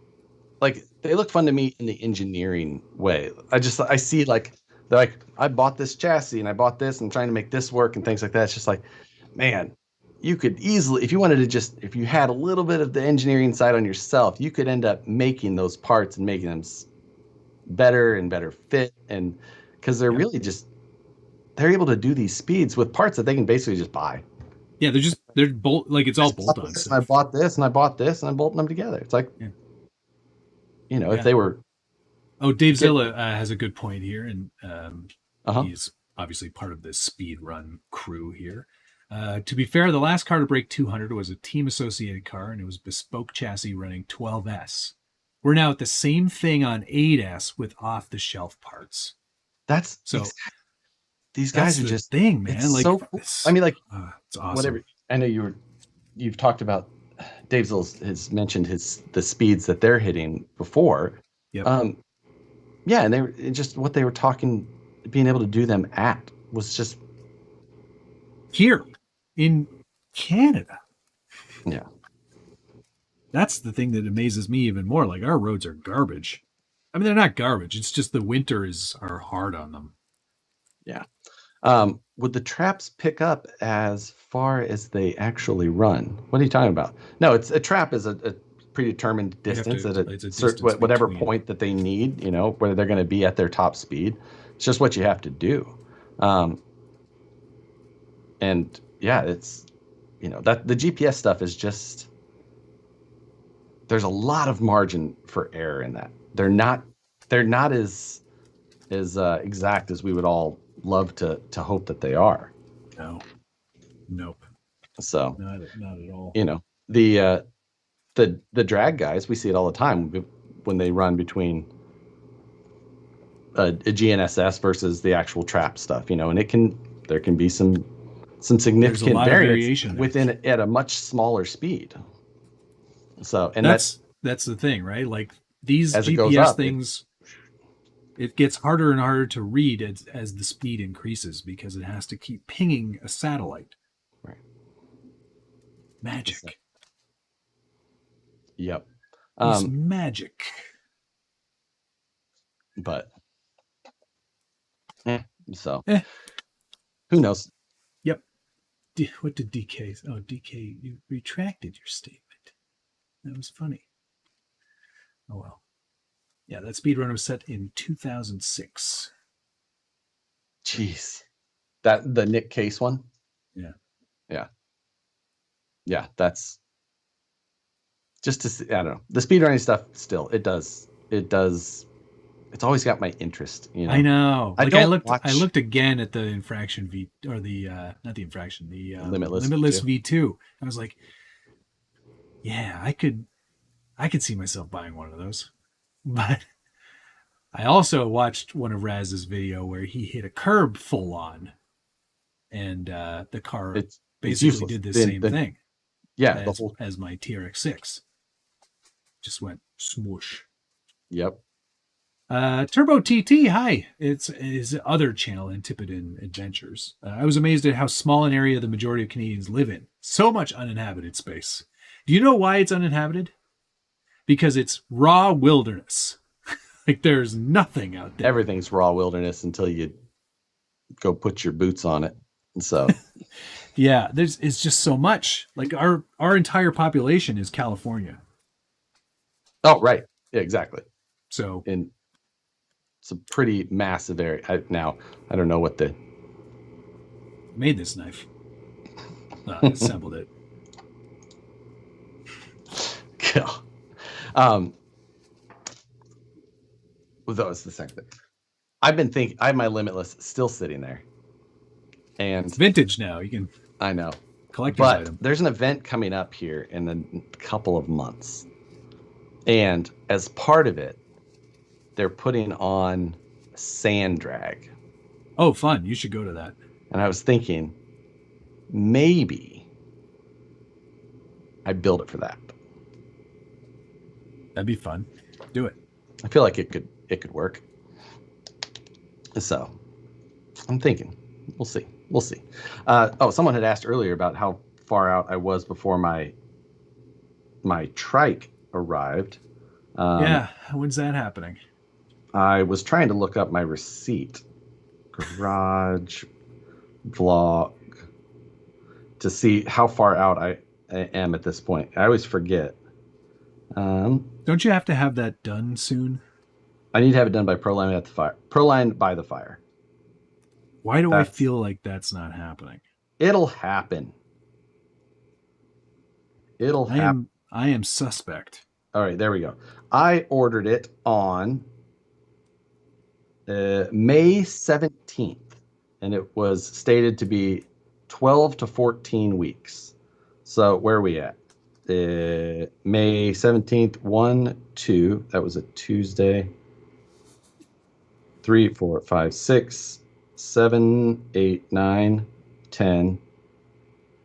like they look fun to me in the engineering way. I see like they're like, I bought this chassis and I bought this and I'm trying to make this work and things like that. It's just like, man, you could easily, if you wanted to if you had a little bit of the engineering side on yourself, you could end up making those parts and making them better and better fit. And because they're really they're able to do these speeds with parts that they can basically just buy. Yeah, they're bolt, like it's all bolt-on stuff. I bought this and I bought this and I'm bolting them together. It's like, if they were. Oh, Dave Zilla has a good point here, and he's obviously part of the speed run crew here. To be fair, the last car to break 200 was a team associated car, and it was bespoke chassis running 12S. We're now at the same thing on 8S with off-the-shelf parts. That's so. These guys are just thing, man. Like, so cool. I mean, like, it's awesome. Whatever. I know you've talked about. Dave Zills has mentioned the speeds that they're hitting before. Yep. Yeah, and they were just what they were talking, being able to do them at was just here in Canada. Yeah. That's the thing that amazes me even more. Like, our roads are garbage. I mean, they're not garbage. It's just the winters are hard on them. Yeah. Would the traps pick up as far as they actually run? What are you talking about? No, a trap is a predetermined distance at a certain whatever point that they need, where they're going to be at their top speed. It's just what you have to do. And yeah, it's, that the GPS stuff is just, there's a lot of margin for error in that. They're not as exact as we would all love to hope that they are. No. Nope. So not at all. The drag guys, we see it all the time when they run between a GNSS versus the actual trap stuff, and there can be some significant variation within it at a much smaller speed. So, and that's the thing, right? Like these GPS things, it gets harder and harder to read as the speed increases because it has to keep pinging a satellite. Right. Magic. Yep. It's magic. But who knows? Yep. What did DK? Oh, DK, you retracted your statement. That was funny. Oh well. Yeah, that speedrun was set in 2006. Jeez. That the Nick Case one? Yeah. Yeah. Yeah, that's just to see, I don't know. The speedrunning stuff still, it does. It's always got my interest, I know. Like I looked again at the infraction not the infraction, the limitless V2. I was like, yeah, I could see myself buying one of those. But I also watched one of Raz's video where he hit a curb full on, and the car basically did the same thing. Yeah, as my TRX6. Just went smoosh. Yep. Turbo TT, hi. It's his other channel, Antipodean Adventures. I was amazed at how small an area the majority of Canadians live in. So much uninhabited space. Do you know why it's uninhabited? Because it's raw wilderness. Like there's nothing out there. Everything's raw wilderness until you go put your boots on it. And so yeah, it's just so much. Like our entire population is California. Oh, right. Yeah, exactly. So and it's a pretty massive area. I don't know what the made this knife. Assembled it. That was the second thing. I've been thinking. I have my Limitless still sitting there, and it's vintage now. You can. I know. Collector's But item. there's an event coming up here in a couple of months, and as part of it, they're putting on sand drag. Oh, fun! You should go to that. And I was thinking, maybe I build it for that. That'd be fun. Do it. I feel like it could work. So I'm thinking, we'll see. Someone had asked earlier about how far out I was before my trike arrived. Yeah, when's that happening? I was trying to look up my receipt, garage vlog, to see how far out I am at this point. I always forget. Don't you have to have that done soon? I need to have it done by Proline at the fire. Proline by the fire. Why do I feel like that's not happening? It'll happen. I am suspect. All right, there we go. I ordered it on May 17th, and it was stated to be 12 to 14 weeks. So where are we at? May 17th, 1, 2. That was a Tuesday. 3, 4, 5, 6, 7, 8, 9, 10,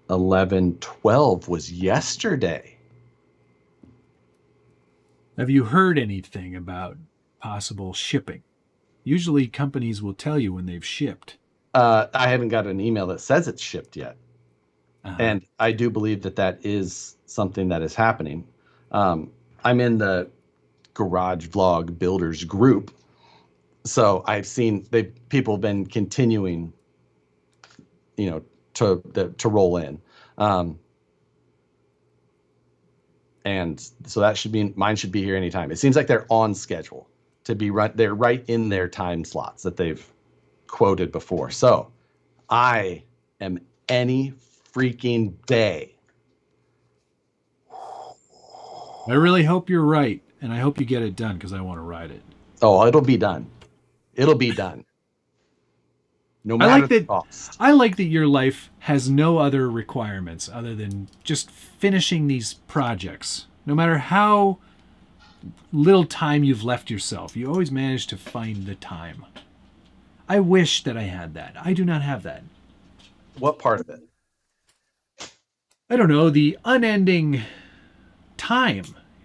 11, 12 was yesterday. Have you heard anything about possible shipping? Usually companies will tell you when they've shipped. I haven't got an email that says it's shipped yet. And I do believe that is something that is happening. I'm in the Garage Vlog Builders group. So I've seen people have been continuing, to roll in. And so mine should be here anytime. It seems like they're on schedule to be right. They're right in their time slots that they've quoted before. So I am any freaking day. I really hope you're right. And I hope you get it done because I want to ride it. Oh, it'll be done. It'll be done. No matter the cost. I like that your life has no other requirements other than just finishing these projects. No matter how little time you've left yourself, you always manage to find the time. I wish that I had that. I do not have that. What part of it? I don't know, the unending time.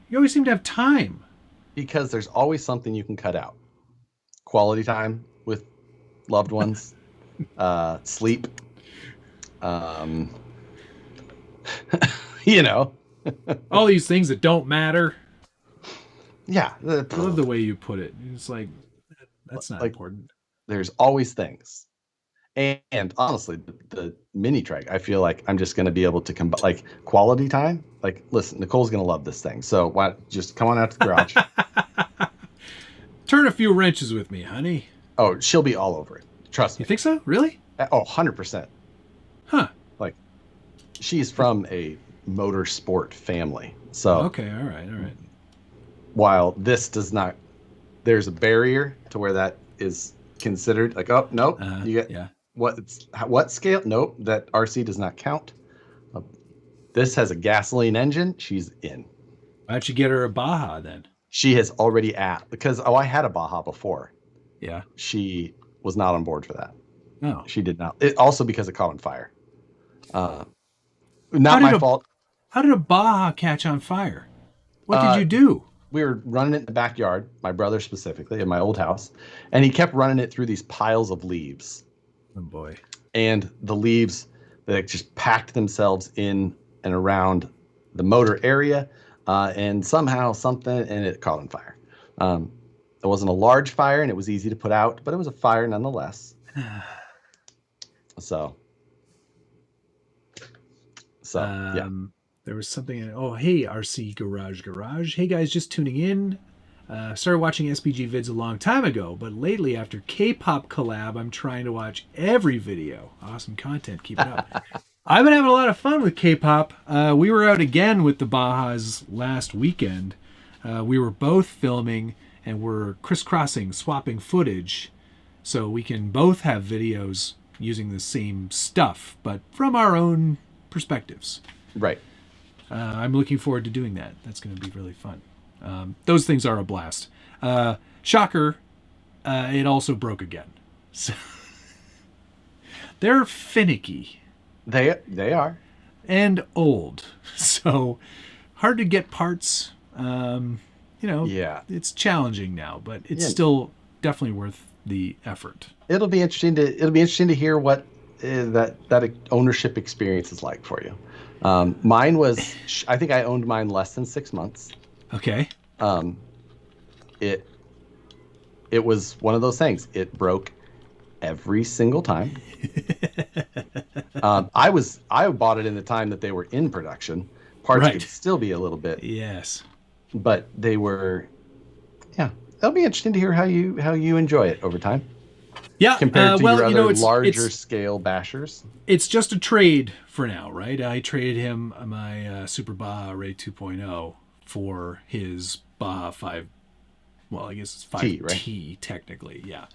You always seem to have time. Because there's always something you can cut out. Quality time with loved ones, sleep, all these things that don't matter. Yeah. I love the way you put it. It's like, that's not important. There's always things. And honestly, the mini trike, I feel like I'm just going to be able to combine, like, quality time. Like, listen, Nicole's going to love this thing. So why just come on out to the garage. Turn a few wrenches with me, honey. Oh, she'll be all over it. Trust me. You think so? Really? Oh, 100%. Huh. Like, she's from a motorsport family. So. Okay, all right. While this does not, there's a barrier to where that is considered like, oh, nope. You get what scale? Nope. That RC does not count. This has a gasoline engine. She's in. Why don't you get her a Baja then? She has already because I had a Baja before. Yeah. She was not on board for that. No. She did not. Also because it caught on fire. Not my fault. How did a Baja catch on fire? What did you do? We were running it in the backyard, my brother specifically, in my old house, and he kept running it through these piles of leaves. Oh boy. And the leaves, they just packed themselves in and around the motor area, and somehow and it caught on fire. It wasn't a large fire, and it was easy to put out, but it was a fire nonetheless. So yeah. There was something. Oh, hey, RC Garage. Hey, guys, just tuning in. Started watching SPG vids a long time ago, but lately after K-pop collab, I'm trying to watch every video. Awesome content. Keep it up. I've been having a lot of fun with K-pop. We were out again with the Bajas last weekend. We were both filming and we're crisscrossing, swapping footage so we can both have videos using the same stuff, but from our own perspectives. Right. I'm looking forward to doing that. That's going to be really fun. Those things are a blast. Shocker, it also broke again. So they're finicky. They are. And old. So hard to get parts. Yeah, it's challenging now, but it's still definitely worth the effort. It'll be interesting to hear what that ownership experience is like for you. Mine was, I think I owned mine less than 6 months. Okay. It was one of those things. It broke every single time. I bought it in the time that they were in production. Parts could still be a little bit. Yes. But they were, it'll be interesting to hear how you enjoy it over time. Yeah, compared to your other larger scale bashers. It's just a trade for now, right? I traded him my Super Baja Ray 2.0 for his Baja 5. Well, I guess it's 5T, right? Technically, yeah.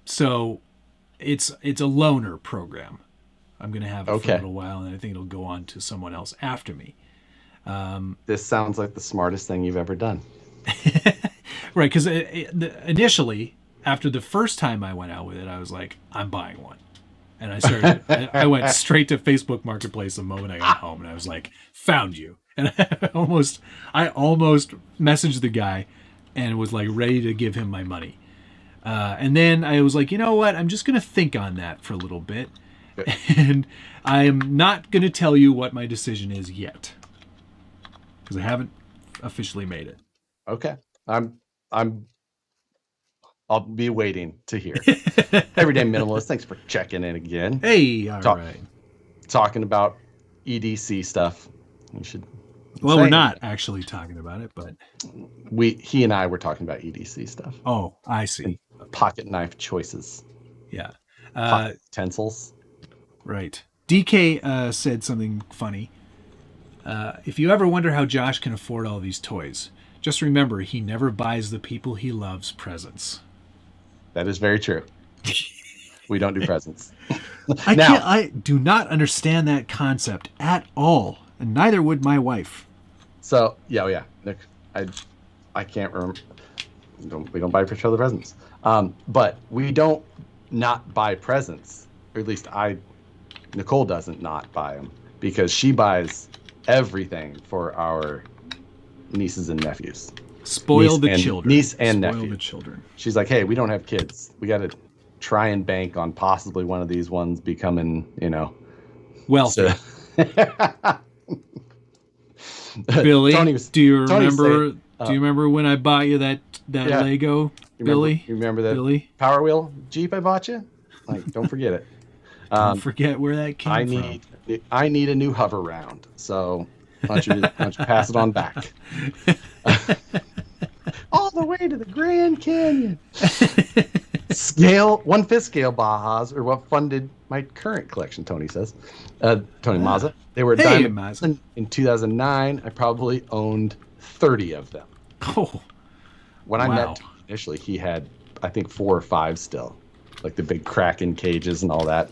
So it's a loaner program. I'm going to have it for a little while, and I think it'll go on to someone else after me. This sounds like the smartest thing you've ever done. Right, because initially, after the first time I went out with it, I was like, I'm buying one. And I went straight to Facebook Marketplace the moment I got home, and I was like, found you. And I almost messaged the guy and was like ready to give him my money. And then I was like, you know what? I'm just going to think on that for a little bit. Good. And I am not going to tell you what my decision is yet, because I haven't officially made it. Okay. I'll be waiting to hear. Everyday Minimalist, thanks for checking in again. Hey, all right. Talking about EDC stuff. You should. Well, we're not actually talking about it, but he and I were talking about EDC stuff. Oh, I see. And pocket knife choices. Yeah. Pocket utensils. Right. DK said something funny. If you ever wonder how Josh can afford all these toys, just remember he never buys the people he loves presents. That is very true. We don't do presents. I do not understand that concept at all, and neither would my wife. So yeah, Nick, I can't remember. We don't buy for each other presents, but we don't not buy presents, or at least Nicole doesn't not buy them, because she buys everything for our nieces and nephews. Spoil the children. Niece and nephew. Spoil the children. She's like, hey, we don't have kids. We got to try and bank on possibly one of these ones becoming, wealthy. Billy, do you remember when I bought you that Lego, Billy? You remember that Billy? Power Wheel Jeep I bought you? Like, don't forget it. Don't forget where that came from. I need a new hover round, so why don't you pass it on back? All the way to the Grand Canyon. 1/5 scale Bajas are what funded my current collection, Tony says. Tony Mazza. They were diamond in 2009. I probably owned 30 of them. Oh. When I met Tony initially, he had, I think, 4 or 5 still. Like the big Kraken cages and all that.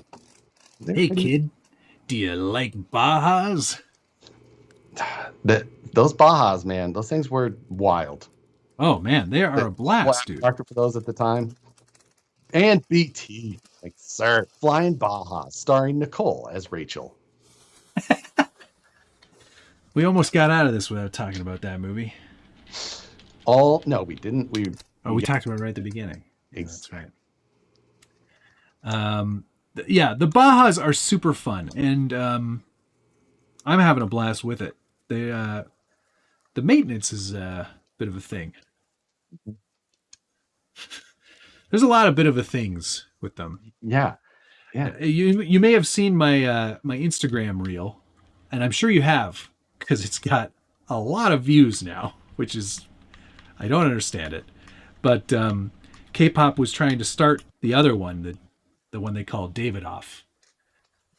Hey, kid. Do you like Bajas? Those Bajas, man, those things were wild. Oh, man, they are a blast, dude. Market for those at the time. And BT, like, sir, Flying Bajas, starring Nicole as Rachel. We almost got out of this without talking about that movie. No, we didn't. We talked about it right at the beginning. Exactly. That's right. The Bajas are super fun, and I'm having a blast with it. The maintenance is a bit of a thing. There's a lot of bit of a things with them. Yeah. You may have seen my my Instagram reel, and I'm sure you have, because it's got a lot of views now, which is I don't understand it. But K-pop was trying to start the other one, the one they call David off.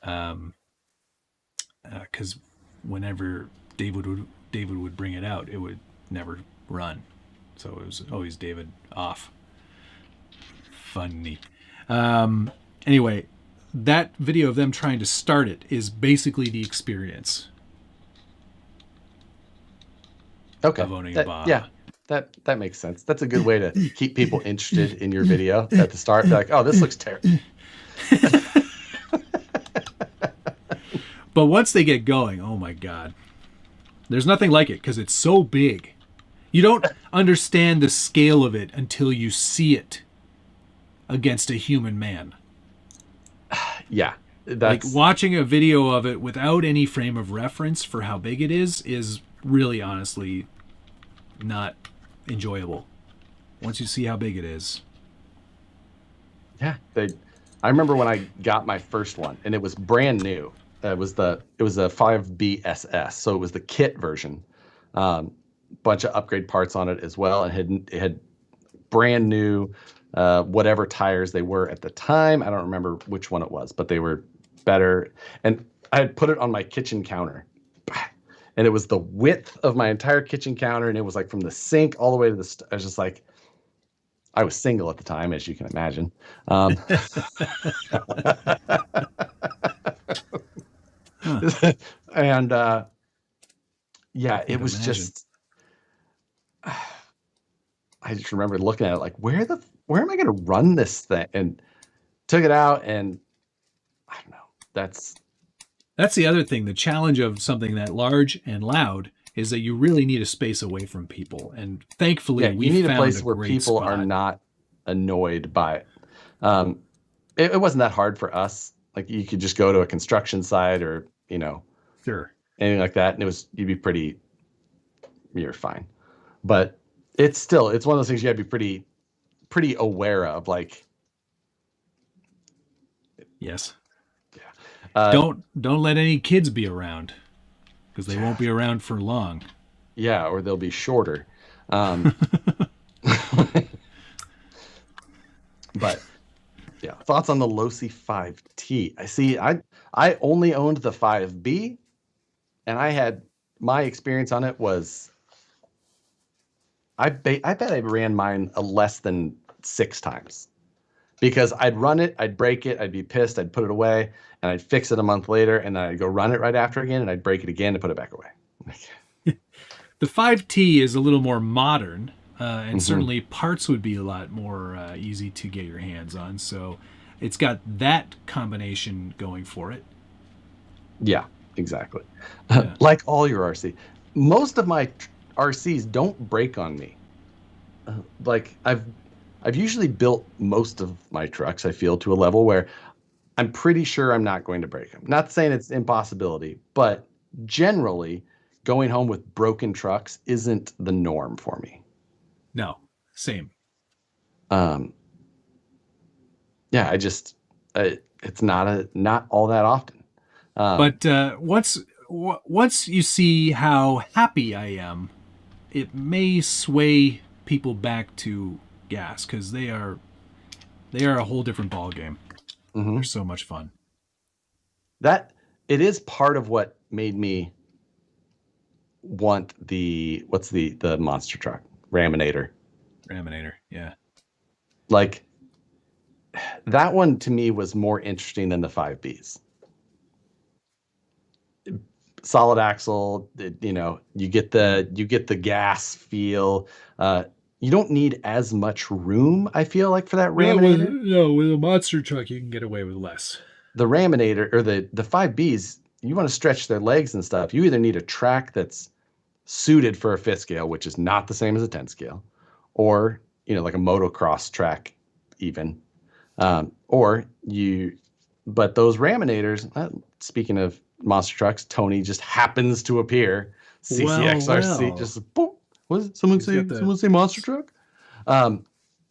Because whenever David would bring it out, it would never run. So it was always David off. Funny. Anyway, that video of them trying to start it is basically the experience. Okay. Of owning a Baja. Yeah, that makes sense. That's a good way to keep people interested in your video at the start. They're like, oh, this looks terrible. But once they get going, oh my God. There's nothing like it because it's so big. You don't understand the scale of it until you see it against a human man. Yeah. Like watching a video of it without any frame of reference for how big it is really honestly not enjoyable. Once you see how big it is. Yeah. I remember when I got my first one and it was brand new. It was a 5B SS, so it was the kit version. Bunch of upgrade parts on it as well, and it had brand new whatever tires they were at the time. I don't remember which one it was, but they were better. And I had put it on my kitchen counter, and it was the width of my entire kitchen counter, and it was like from the sink all the way to the. I was just like, I was single at the time, as you can imagine. And yeah, it was just. I just remember looking at it like, where am I going to run this thing? And took it out, and I don't know. That's the other thing. The challenge of something that large and loud is that you really need a space away from people. And thankfully, we need found a place where people spot. are not annoyed by it. It wasn't that hard for us. Like you could just go to a construction site or sure, anything like that, and you're fine. But it's one of those things you got to be pretty aware of. Like, yes, yeah. Don't let any kids be around because they won't be around for long. Yeah, or they'll be shorter. But yeah, thoughts on the Losi 5T? I see. I only owned the 5B, and I had my experience on it was. I bet I ran mine less than 6 times because I'd run it, I'd break it, I'd be pissed, I'd put it away, and I'd fix it a month later, and then I'd go run it right after again, and I'd break it again and put it back away. The 5T is a little more modern, and certainly parts would be a lot more easy to get your hands on. So it's got that combination going for it. Yeah, exactly. Yeah. Like all your RC. Most of my RCs don't break on me. Like I've usually built most of my trucks, I feel, to a level where I'm pretty sure I'm not going to break them. Not saying it's impossibility, but generally going home with broken trucks isn't the norm for me. No, same. Yeah, it's not all that often. But once you see how happy I am, it may sway people back to gas because they are a whole different ball game. Mm-hmm. They're so much fun. That it is part of what made me want the monster truck Raminator, yeah. Like that one to me was more interesting than the 5Bs. Solid axle, you get the gas feel. You don't need as much room, I feel like, for that Raminator. No, with a monster truck you can get away with less. The Raminator or the 5Bs, you want to stretch their legs and stuff. You either need a track that's suited for a 5th scale, which is not the same as a 10th scale, or like a motocross track even. But those Raminators, speaking of monster trucks, Tony just happens to appear. CCXRC just boom. What is it? Someone say monster truck? You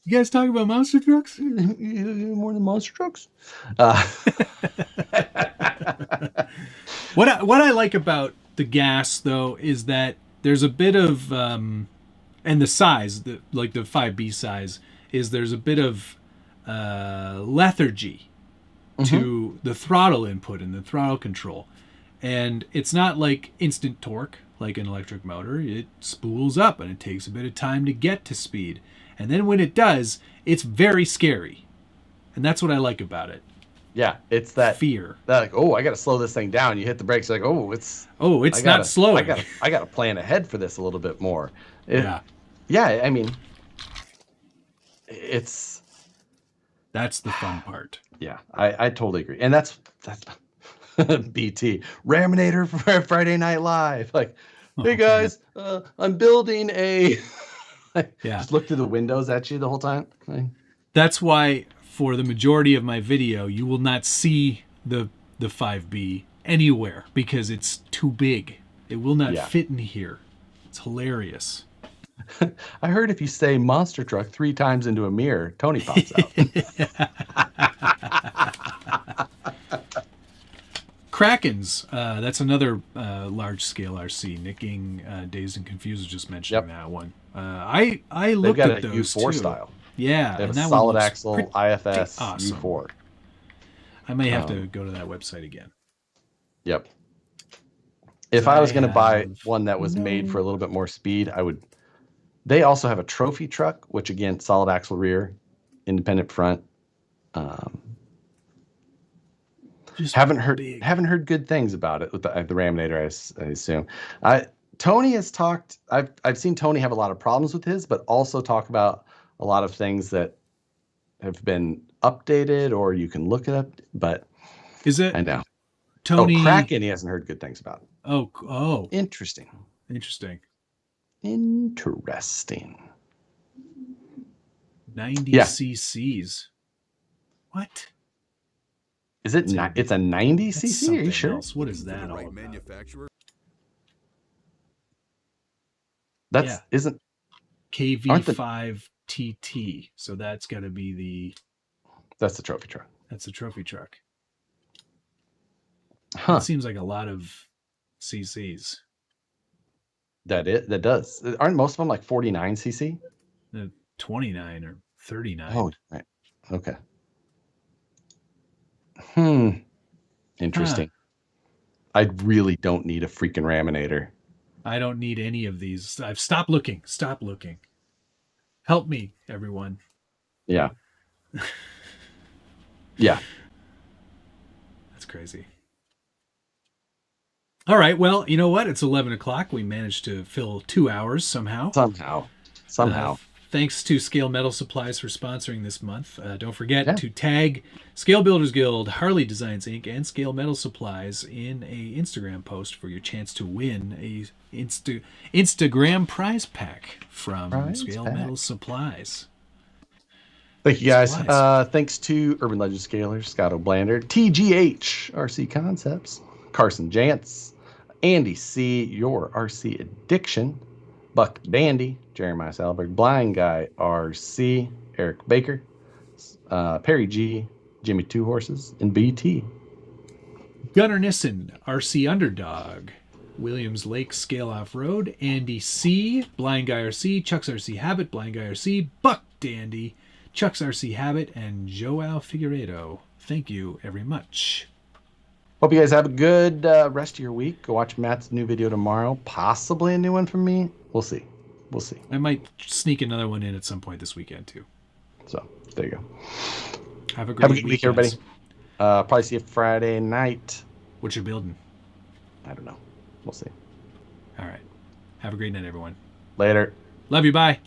guys talk about monster trucks? More than monster trucks? What I like about the gas though is that there's a bit of And the size, like the 5B size, is there's a bit of lethargy to the throttle input and the throttle control. And it's not like instant torque like an electric motor. It spools up and it takes a bit of time to get to speed. And then when it does, it's very scary. And that's what I like about it. Yeah, it's that fear. That like, oh, I got to slow this thing down. You hit the brakes, like, it's not slowing. I got to plan ahead for this a little bit more. Yeah. I mean, that's the fun part. Yeah, I totally agree. And that's BT Raminator for Friday Night Live. Like, hey guys, I'm building a. Just look through the windows at you the whole time. That's why for the majority of my video, you will not see the 5B anywhere because it's too big. It will not fit in here. It's hilarious. I heard if you say monster truck 3 times into a mirror, Tony pops out. Krakens, that's another large-scale RC. Nicking Dazed and Confused was just mentioning that one. I looked at those U4 too. style. Yeah, they have a solid axle IFS awesome. U4. I may have to go to that website again. Yep. If I was going to buy one that was made for a little bit more speed, I would. They also have a trophy truck, which again, solid axle rear, independent front. Haven't heard good things about it with the Raminator. I assume. Tony has talked. I've seen Tony have a lot of problems with his, but also talk about a lot of things that have been updated, or you can look it up. But is it? I know. Tony Kraken, he hasn't heard good things about. Oh. Interesting. 90 cc's. What? Is it? It's a 90 cc. Are you sure? Else. What is that all about? That's isn't KV5 TT. So that's got to be that's the trophy truck. That's the trophy truck. Huh. It seems like a lot of cc's. That does. Aren't most of them like 49 cc? 29 or 39. Oh, right. Okay. Interesting. I really don't need a freaking Raminator. I don't need any of these. I've stopped looking. Help me, everyone. Yeah. Yeah. That's crazy. All right. Well, you know what? It's 11 o'clock. We managed to fill 2 hours somehow. Somehow. Thanks to Scale Metal Supplies for sponsoring this month. Don't forget to tag Scale Builders Guild, Harley Designs Inc., and Scale Metal Supplies in a Instagram post for your chance to win a Instagram prize pack from Scale Metal Supplies. Thank you, guys. Thanks to Urban Legend Scalers, Scott O'Blander, TGH RC Concepts, Carson Jantz, Andy C., Your RC Addiction, Buck Dandy, Jeremiah Salberg, Blind Guy RC, Eric Baker, Perry G., Jimmy Two Horses, and BT. Gunnar Nissen, RC Underdog, Williams Lake Scale Off Road, Andy C., Blind Guy RC, Chuck's RC Habit, Blind Guy RC, Buck Dandy, Chuck's RC Habit, and Joao Figueiredo. Thank you very much. Hope you guys have a good rest of your week. Go watch Matt's new video tomorrow. Possibly a new one from me. We'll see. I might sneak another one in at some point this weekend, too. So, there you go. Have a great week, everybody. Probably see you Friday night. What you building? I don't know. We'll see. All right. Have a great night, everyone. Later. Love you. Bye.